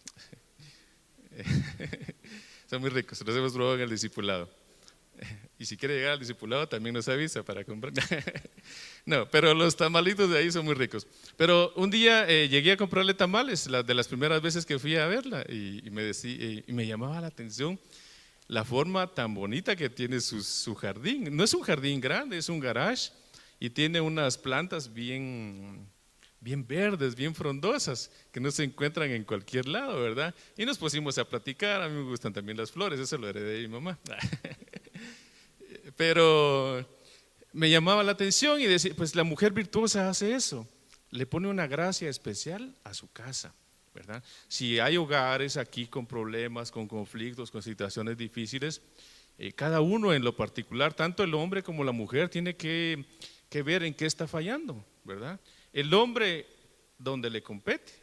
Speaker 1: Son muy ricos, los hemos probado en el discipulado. Y si quiere llegar al discipulado también nos avisa para comprar. No, pero los tamalitos de ahí son muy ricos. Pero un día llegué a comprarle tamales, de las primeras veces que fui a verla, y me llamaba la atención la forma tan bonita que tiene su jardín. No es un jardín grande, es un garage, y tiene unas plantas bien verdes, bien frondosas, que no se encuentran en cualquier lado, ¿verdad? Y nos pusimos a platicar. A mí me gustan también las flores, eso lo heredé de mi mamá. Pero me llamaba la atención y decía, pues la mujer virtuosa hace eso, le pone una gracia especial a su casa, ¿verdad? Si hay hogares aquí con problemas, con conflictos, con situaciones difíciles, cada uno en lo particular, tanto el hombre como la mujer, tiene que ver en qué está fallando, ¿verdad? El hombre donde le compete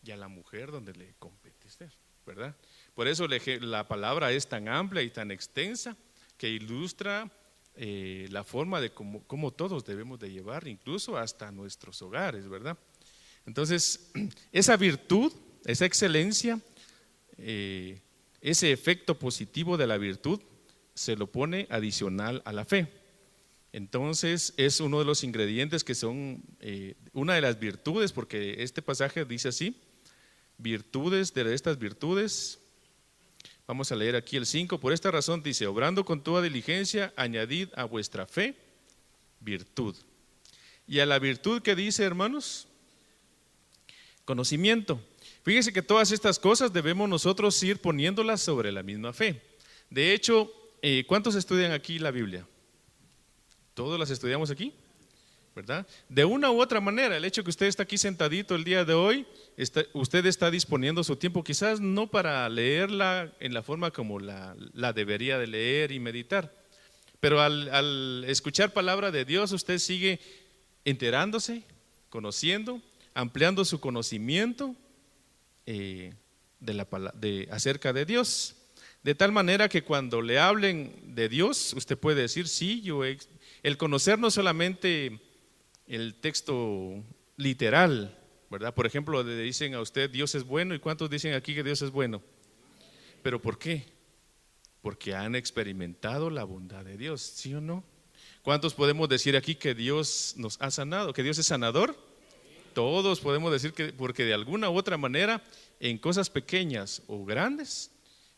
Speaker 1: y a la mujer donde le compete estar, ¿verdad? Por eso la palabra es tan amplia y tan extensa que ilustra la forma de cómo todos debemos de llevar, incluso hasta nuestros hogares, ¿verdad? Entonces, esa virtud, esa excelencia, ese efecto positivo de la virtud se lo pone adicional a la fe. Entonces es uno de los ingredientes que son una de las virtudes, porque este pasaje dice así, virtudes de estas virtudes. Vamos a leer aquí el 5, por esta razón dice, obrando con toda diligencia, añadid a vuestra fe virtud. Y a la virtud, ¿qué dice, hermanos? Conocimiento. Fíjense que todas estas cosas debemos nosotros ir poniéndolas sobre la misma fe. De hecho, ¿cuántos estudian aquí la Biblia? ¿Todos las estudiamos aquí? ¿Verdad? De una u otra manera, el hecho que usted está aquí sentadito el día de hoy, usted está disponiendo su tiempo, quizás no para leerla en la forma como la debería de leer y meditar, pero al escuchar palabra de Dios, usted sigue enterándose, conociendo, ampliando su conocimiento acerca de Dios, de tal manera que cuando le hablen de Dios, usted puede decir, sí, el conocer no solamente el texto literal, ¿verdad? Por ejemplo, le dicen a usted Dios es bueno, ¿y cuántos dicen aquí que Dios es bueno? ¿Pero por qué? Porque han experimentado la bondad de Dios, ¿sí o no? ¿Cuántos podemos decir aquí que Dios nos ha sanado, que Dios es sanador? Todos podemos decir que porque de alguna u otra manera, en cosas pequeñas o grandes,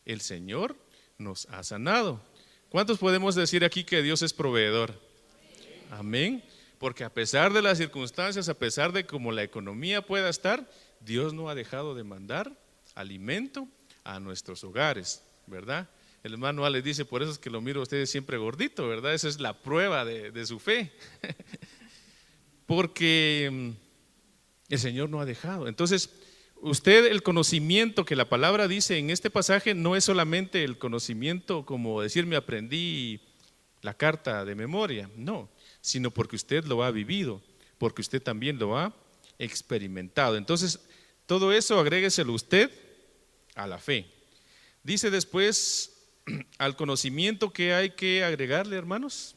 Speaker 1: el Señor nos ha sanado. ¿Cuántos podemos decir aquí que Dios es proveedor? Amén. Porque a pesar de las circunstancias, a pesar de cómo la economía pueda estar, Dios no ha dejado de mandar alimento a nuestros hogares, ¿verdad? El hermano Ale dice, por eso es que lo miro a ustedes siempre gordito, ¿verdad? Esa es la prueba de su fe. Porque el Señor no ha dejado. Entonces, Usted, el conocimiento que la palabra dice en este pasaje no es solamente el conocimiento como decir me aprendí la carta de memoria, no, sino porque usted lo ha vivido, porque usted también lo ha experimentado. Entonces, todo eso agrégueselo usted a la fe. Dice después, al conocimiento que hay que agregarle, hermanos.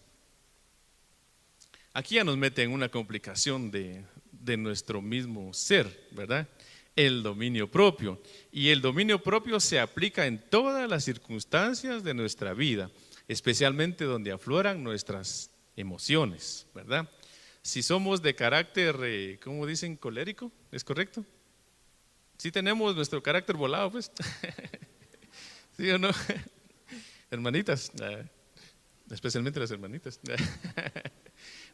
Speaker 1: Aquí ya nos mete en una complicación de nuestro mismo ser, ¿verdad? El dominio propio. Y el dominio propio se aplica en todas las circunstancias de nuestra vida, especialmente donde afloran nuestras emociones, ¿verdad? Si somos de carácter, ¿cómo dicen? Colérico, ¿es correcto? Si tenemos nuestro carácter volado, pues. ¿Sí o no? Hermanitas, especialmente las hermanitas.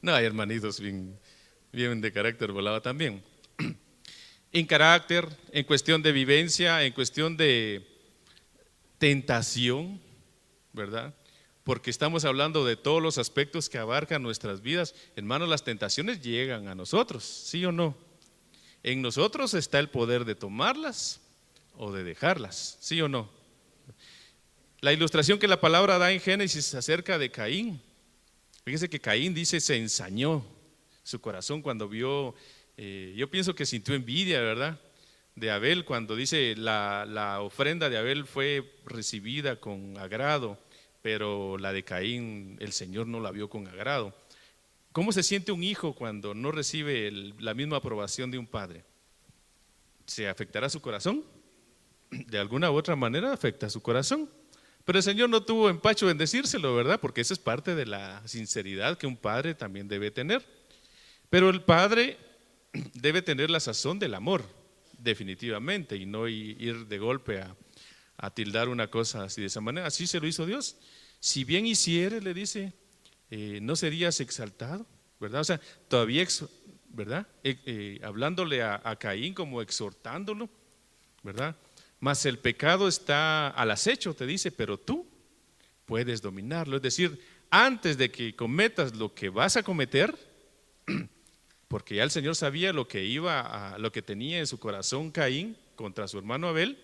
Speaker 1: No, hay hermanitos bien de carácter volado también. En carácter, en cuestión de vivencia, en cuestión de tentación, ¿verdad? Porque estamos hablando de todos los aspectos que abarcan nuestras vidas. Hermanos, las tentaciones llegan a nosotros, ¿sí o no? En nosotros está el poder de tomarlas o de dejarlas, ¿sí o no? La ilustración que la palabra da en Génesis acerca de Caín. Fíjese que Caín dice se ensañó su corazón cuando vio, yo pienso que sintió envidia, ¿verdad? De Abel, cuando dice la ofrenda de Abel fue recibida con agrado, pero la de Caín el Señor no la vio con agrado. ¿Cómo se siente un hijo cuando no recibe la misma aprobación de un padre? ¿Se afectará su corazón? De alguna u otra manera afecta su corazón. Pero el Señor no tuvo empacho en decírselo, ¿verdad? Porque eso es parte de la sinceridad que un padre también debe tener. Pero el padre debe tener la sazón del amor, definitivamente, y no ir de golpe a tildar una cosa así de esa manera. Así se lo hizo Dios. Si bien hiciere, le dice, no serías exaltado, ¿verdad? O sea, todavía, ¿verdad? Hablándole a Caín como exhortándolo, ¿verdad? Mas el pecado está al acecho, te dice, pero tú puedes dominarlo. Es decir, antes de que cometas lo que vas a cometer, porque ya el Señor sabía lo que tenía en su corazón Caín contra su hermano Abel,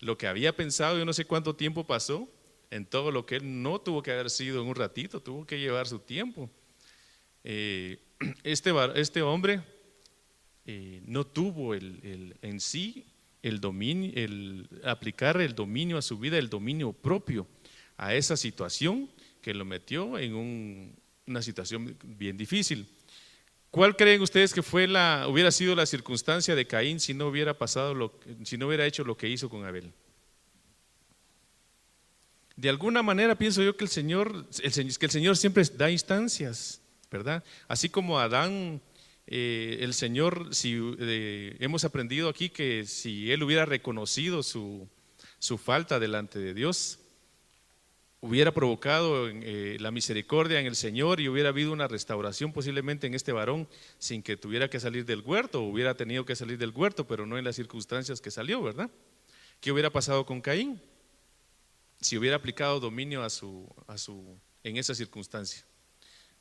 Speaker 1: lo que había pensado, yo no sé cuánto tiempo pasó en todo lo que él no tuvo que haber sido en un ratito, tuvo que llevar su tiempo. Este hombre no tuvo en sí el dominio, el aplicar el dominio a su vida, el dominio propio a esa situación que lo metió en una situación bien difícil. ¿Cuál creen ustedes que hubiera sido la circunstancia de Caín si no hubiera si no hubiera hecho lo que hizo con Abel? De alguna manera pienso yo que el Señor siempre da instancias, ¿verdad? Así como Adán, el Señor, hemos aprendido aquí que si él hubiera reconocido su falta delante de Dios, hubiera provocado la misericordia en el Señor y hubiera habido una restauración posiblemente en este varón sin que tuviera que salir del huerto, o hubiera tenido que salir del huerto, pero no en las circunstancias que salió, ¿verdad? ¿Qué hubiera pasado con Caín si hubiera aplicado dominio en esa circunstancia?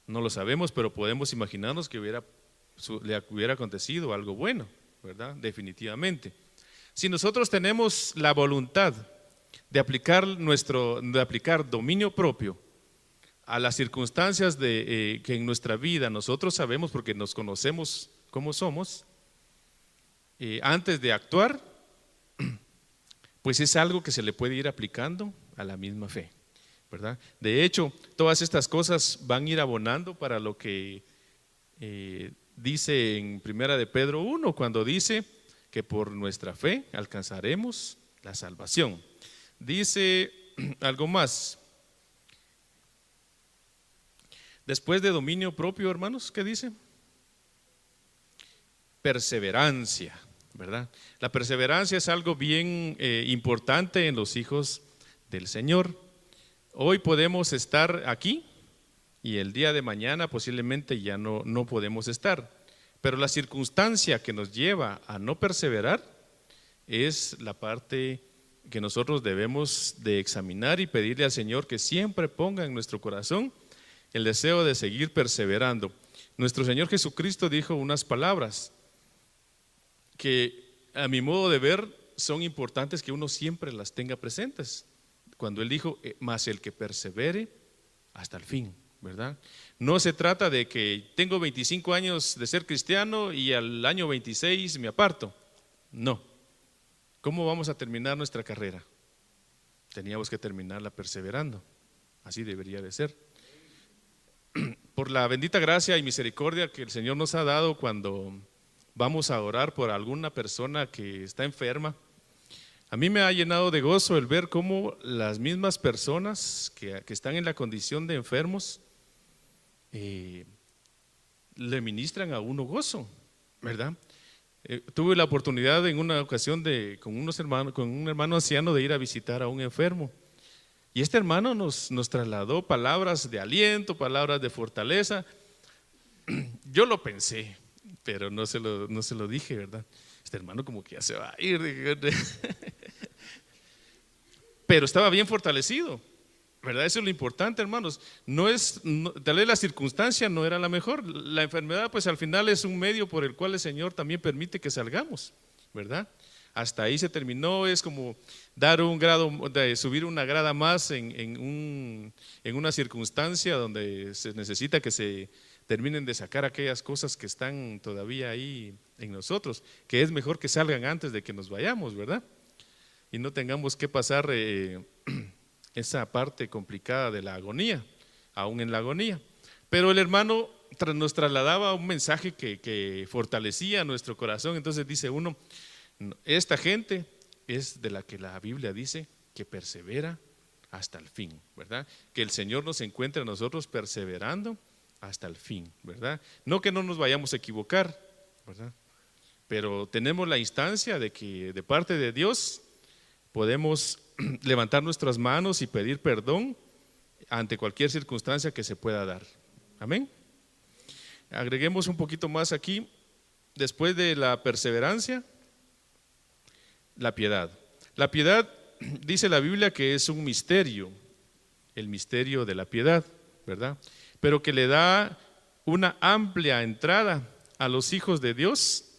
Speaker 1: No lo sabemos, pero podemos imaginarnos que le hubiera acontecido algo bueno, ¿verdad? Definitivamente. Si nosotros tenemos la voluntad de aplicar dominio propio a las circunstancias que en nuestra vida nosotros sabemos porque nos conocemos cómo somos, antes de actuar, pues es algo que se le puede ir aplicando a la misma fe, ¿verdad? De hecho, todas estas cosas van a ir abonando para lo que dice en Primera de Pedro 1, cuando dice que por nuestra fe alcanzaremos la salvación. Dice algo más. Después de dominio propio, hermanos, ¿qué dice? Perseverancia, ¿verdad? La perseverancia es algo bien importante en los hijos del Señor. Hoy podemos estar aquí y el día de mañana posiblemente ya no podemos estar, pero la circunstancia que nos lleva a no perseverar es la parte que nosotros debemos de examinar y pedirle al Señor que siempre ponga en nuestro corazón el deseo de seguir perseverando. Nuestro Señor Jesucristo dijo unas palabras que a mi modo de ver, son importantes que uno siempre las tenga presentes. Cuando él dijo, mas el que persevere hasta el fin, ¿verdad? No se trata de que tengo 25 años de ser cristiano y al año 26 me aparto. No. ¿Cómo vamos a terminar nuestra carrera? Teníamos que terminarla perseverando. Así debería de ser. Por la bendita gracia y misericordia que el Señor nos ha dado cuando vamos a orar por alguna persona que está enferma, a mí me ha llenado de gozo el ver cómo las mismas personas que están en la condición de enfermos le ministran a uno gozo, ¿verdad? Tuve la oportunidad en una ocasión con un hermano anciano de ir a visitar a un enfermo. Y este hermano nos trasladó palabras de aliento, palabras de fortaleza. Yo lo pensé, pero no se lo dije, ¿verdad? Este hermano como que ya se va a ir. Pero estaba bien fortalecido, ¿verdad? Eso es lo importante, hermanos. Tal vez la circunstancia no era la mejor. La enfermedad, pues al final es un medio por el cual el Señor también permite que salgamos, ¿verdad? Hasta ahí se terminó, es como dar un grado, subir una grada más en una circunstancia donde se necesita que se terminen de sacar aquellas cosas que están todavía ahí en nosotros, que es mejor que salgan antes de que nos vayamos, ¿verdad? Y no tengamos que pasar esa parte complicada de la agonía, aún en la agonía. Pero el hermano nos trasladaba un mensaje que fortalecía nuestro corazón. Entonces dice uno, esta gente es de la que la Biblia dice que persevera hasta el fin, ¿verdad? Que el Señor nos encuentre a nosotros perseverando hasta el fin, ¿verdad? No que no nos vayamos a equivocar, ¿verdad? Pero tenemos la instancia de que de parte de Dios podemos levantar nuestras manos y pedir perdón ante cualquier circunstancia que se pueda dar. Amén. Agreguemos un poquito más aquí. Después de la perseverancia, la piedad. La piedad, dice la Biblia, que es un misterio, el misterio de la piedad, ¿verdad? Pero que le da una amplia entrada a los hijos de Dios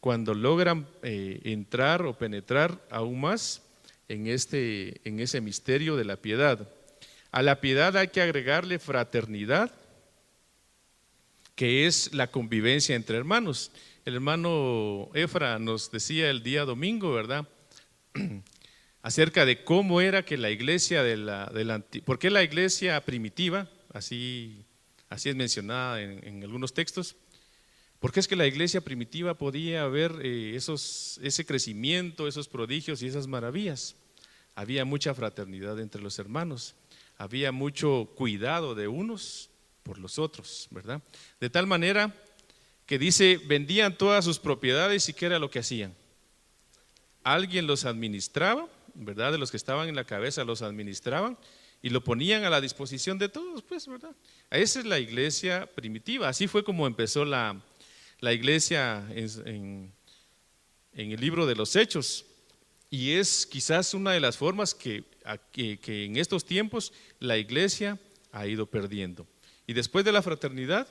Speaker 1: cuando logran entrar o penetrar aún más en ese misterio de la piedad. A la piedad hay que agregarle fraternidad, que es la convivencia entre hermanos. El hermano Efra nos decía el día domingo, ¿verdad? Acerca de cómo era que la iglesia ¿por qué la iglesia primitiva, así es mencionada en algunos textos? Porque es que la iglesia primitiva podía ver ese crecimiento, esos prodigios y esas maravillas. Había mucha fraternidad entre los hermanos, había mucho cuidado de unos por los otros, ¿verdad? De tal manera que dice, vendían todas sus propiedades y ¿qué era lo que hacían? Alguien los administraba, ¿verdad? De los que estaban en la cabeza los administraban y lo ponían a la disposición de todos, pues, ¿verdad? Esa es la iglesia primitiva. Así fue como empezó la iglesia en el libro de los Hechos, y es quizás una de las formas que en estos tiempos la iglesia ha ido perdiendo. Y después de la fraternidad,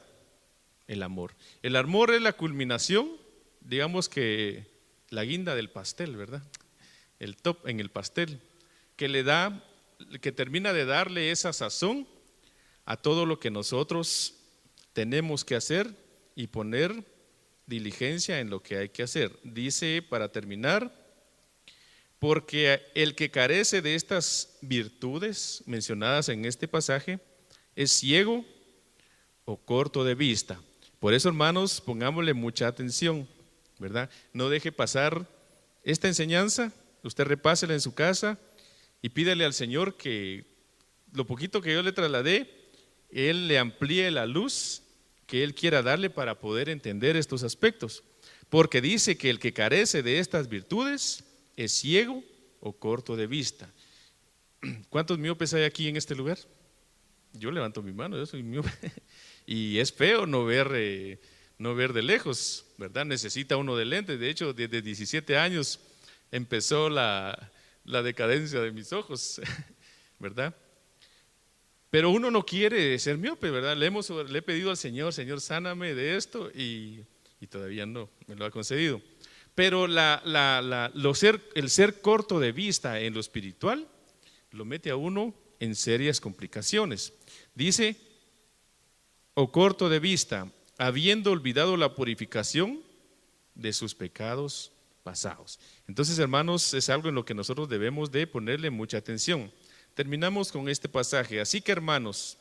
Speaker 1: el amor. El amor es la culminación, digamos que la guinda del pastel, ¿verdad? El top en el pastel, que termina de darle esa sazón a todo lo que nosotros tenemos que hacer y poner diligencia en lo que hay que hacer. Dice, para terminar, porque el que carece de estas virtudes mencionadas en este pasaje es ciego o corto de vista. Por eso, hermanos, pongámosle mucha atención, ¿verdad? No deje pasar esta enseñanza, usted repásela en su casa y pídele al Señor que lo poquito que yo le trasladé, Él le amplíe la luz que Él quiera darle para poder entender estos aspectos. Porque dice que el que carece de estas virtudes es ciego o corto de vista. ¿Cuántos miopes hay aquí en este lugar? Yo levanto mi mano, yo soy miope. Y es feo no ver de lejos, ¿verdad? Necesita uno de lentes. De hecho, desde 17 años empezó la decadencia de mis ojos, ¿verdad? Pero uno no quiere ser miope, ¿verdad? Le he pedido al Señor, Señor, sáname de esto y todavía no me lo ha concedido. Pero el ser corto de vista en lo espiritual lo mete a uno en serias complicaciones. Dice, o corto de vista, habiendo olvidado la purificación de sus pecados pasados. Entonces, hermanos, es algo en lo que nosotros debemos de ponerle mucha atención. Terminamos con este pasaje. Así que, hermanos,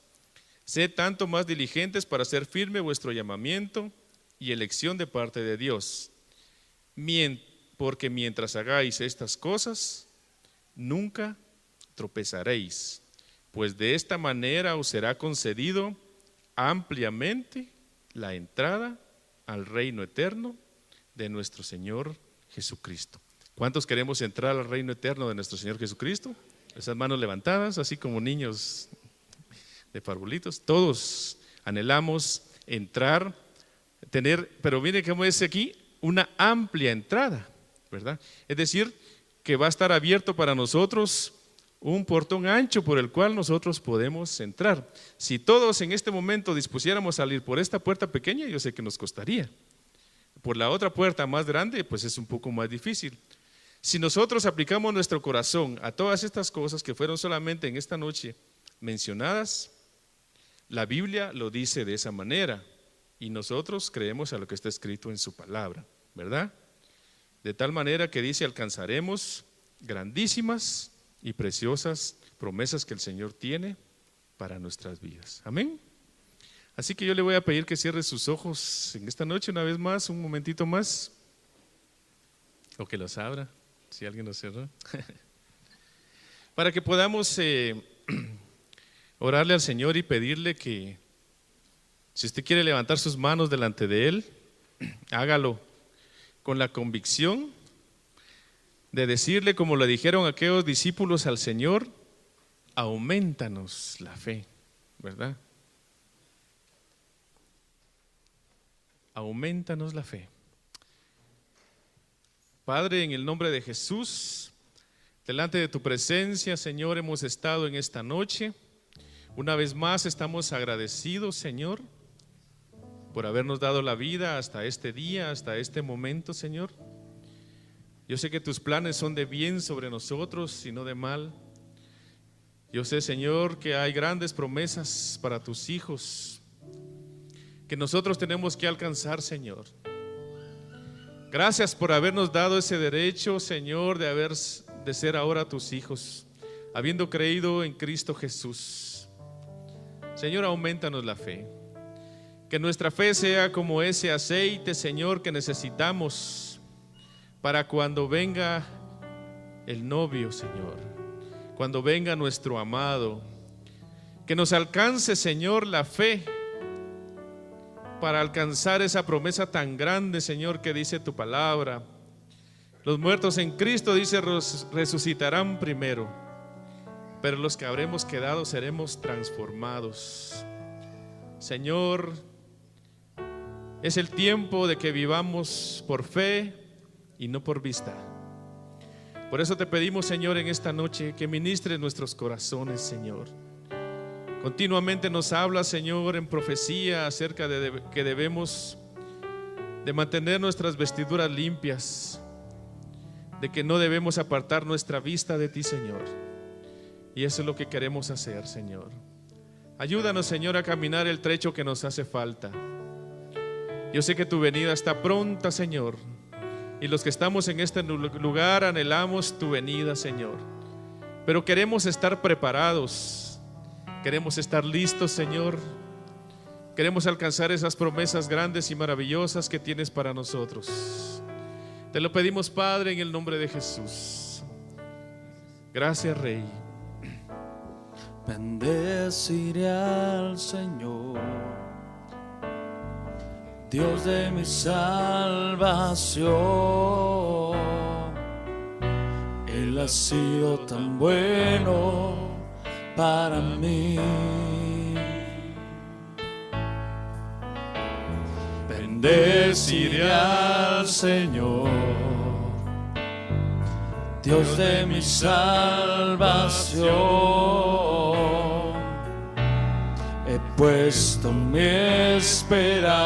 Speaker 1: sed tanto más diligentes para hacer firme vuestro llamamiento y elección de parte de Dios. Porque mientras hagáis estas cosas, nunca tropezaréis, pues de esta manera os será concedido ampliamente la entrada al reino eterno de nuestro Señor Jesucristo. ¿Cuántos queremos entrar al reino eterno de nuestro Señor Jesucristo? Esas manos levantadas, así como niños de parvulitos. Todos anhelamos entrar, pero mire cómo es aquí, una amplia entrada, ¿verdad? Es decir, que va a estar abierto para nosotros un portón ancho por el cual nosotros podemos entrar. Si todos en este momento dispusiéramos a salir por esta puerta pequeña, yo sé que nos costaría. Por la otra puerta más grande, pues es un poco más difícil. Si nosotros aplicamos nuestro corazón a todas estas cosas que fueron solamente en esta noche mencionadas, la Biblia lo dice de esa manera y nosotros creemos a lo que está escrito en su palabra, ¿verdad? De tal manera que dice, alcanzaremos grandísimas y preciosas promesas que el Señor tiene para nuestras vidas. Amén. Así que yo le voy a pedir que cierre sus ojos en esta noche una vez más, un momentito más, o que los abra, si alguien los cerró, para que podamos orarle al Señor y pedirle que, si usted quiere levantar sus manos delante de Él, hágalo con la convicción de decirle, como le dijeron aquellos discípulos al Señor, aumentanos la fe, ¿verdad? Aumentanos la fe. Padre, en el nombre de Jesús, delante de tu presencia, Señor, hemos estado en esta noche. Una vez más estamos agradecidos, Señor, por habernos dado la vida hasta este día, hasta este momento, Señor. Yo sé que tus planes son de bien sobre nosotros y no de mal. Yo sé, Señor, que hay grandes promesas para tus hijos que nosotros tenemos que alcanzar, Señor. Gracias por habernos dado ese derecho, Señor, de ser ahora tus hijos, habiendo creído en Cristo Jesús. Señor, aumentanos la fe. Que nuestra fe sea como ese aceite, Señor, que necesitamos para cuando venga el novio, Señor, cuando venga nuestro amado. Que nos alcance, Señor, la fe para alcanzar esa promesa tan grande, Señor, que dice tu palabra. Los muertos en Cristo, dice, resucitarán primero, pero los que habremos quedado seremos transformados. Señor, es el tiempo de que vivamos por fe y no por vista. Por eso te pedimos, Señor, en esta noche que ministres nuestros corazones, Señor. Continuamente nos habla, Señor, en profecía acerca de que debemos de mantener nuestras vestiduras limpias, de que no debemos apartar nuestra vista de ti, Señor. Y eso es lo que queremos hacer, Señor. Ayúdanos, Señor, a caminar el trecho que nos hace falta. Yo sé que tu venida está pronta, Señor, y los que estamos en este lugar anhelamos tu venida, Señor. Pero queremos estar preparados. Queremos estar listos, Señor. Queremos alcanzar esas promesas grandes y maravillosas que tienes para nosotros. Te lo pedimos, Padre, en el nombre de Jesús. Gracias, Rey.
Speaker 2: Bendeciré al Señor, Dios de mi salvación. Él ha sido tan bueno para mí. Bendeciré al Señor, Dios de mi salvación. He puesto mi esperanza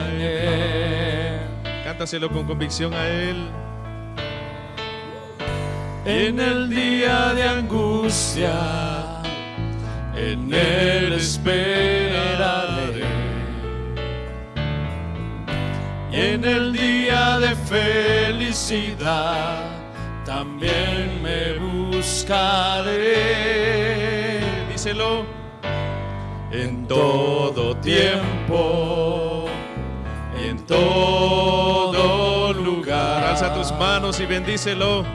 Speaker 2: en Él.
Speaker 1: cántaselo con convicción a Él.
Speaker 2: En el día de angustia, en Él esperaré. Y en el día de felicidad, también me buscaré.
Speaker 1: Díselo.
Speaker 2: En todo tiempo y en todo lugar.
Speaker 1: Alza tus manos y bendícelo.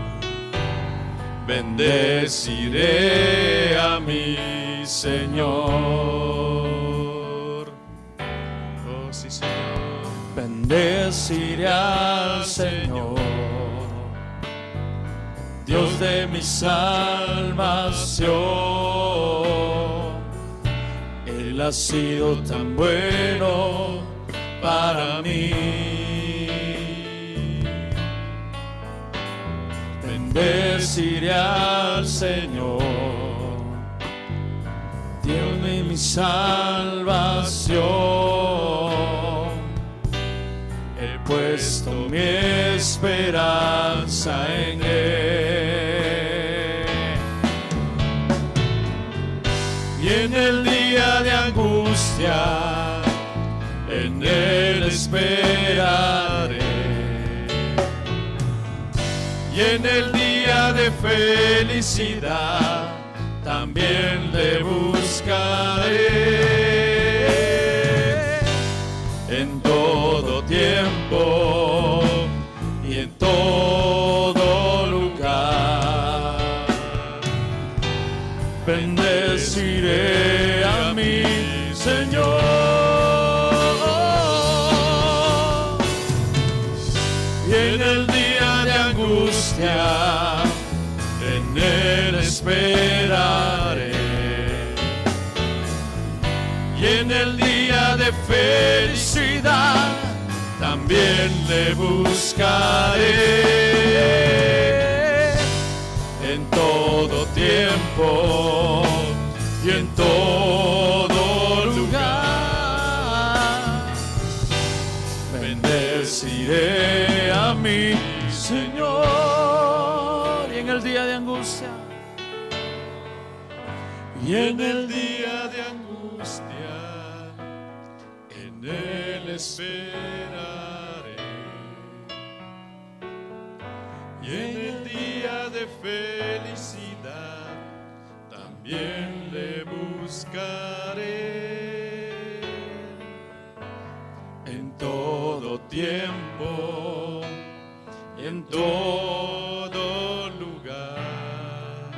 Speaker 2: Bendeciré a mi Señor.
Speaker 1: Oh, sí, Señor.
Speaker 2: Bendeciré al Señor, Dios de mi salvación. Él ha sido tan bueno para mí. Bendeciré al Señor, Dios de mi salvación. He puesto mi esperanza en Él. Y en el día de angustia, en Él esperaré. Y en el día de felicidad, también le buscaré. En todo tiempo y en todo lugar, bendeciré a mi Señor. Y en el día de angustia, en Él esperaré. Y en el día de felicidad, también le buscaré. En todo tiempo y en todo lugar, bendeciré a mi Señor. Y en el día de angustia, y en el día de angustia, en Él esperaré. Y en el día de felicidad, también le buscaré. En todo tiempo y en todo lugar,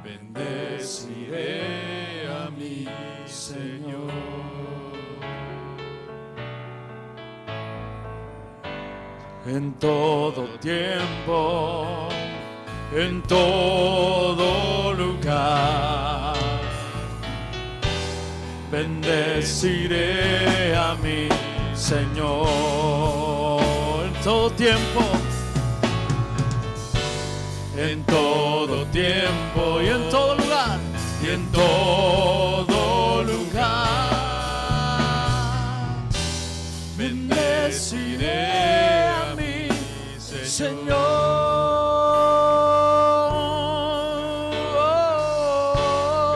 Speaker 2: bendeciré a mi Señor. En todo tiempo, en todo lugar, bendeciré a mi Señor. En todo tiempo, en todo tiempo y en todo lugar, y en todo lugar, bendeciré a mi Señor.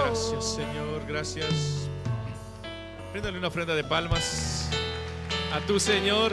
Speaker 1: Gracias, Señor, gracias. Bríndale una ofrenda de palmas a tu Señor.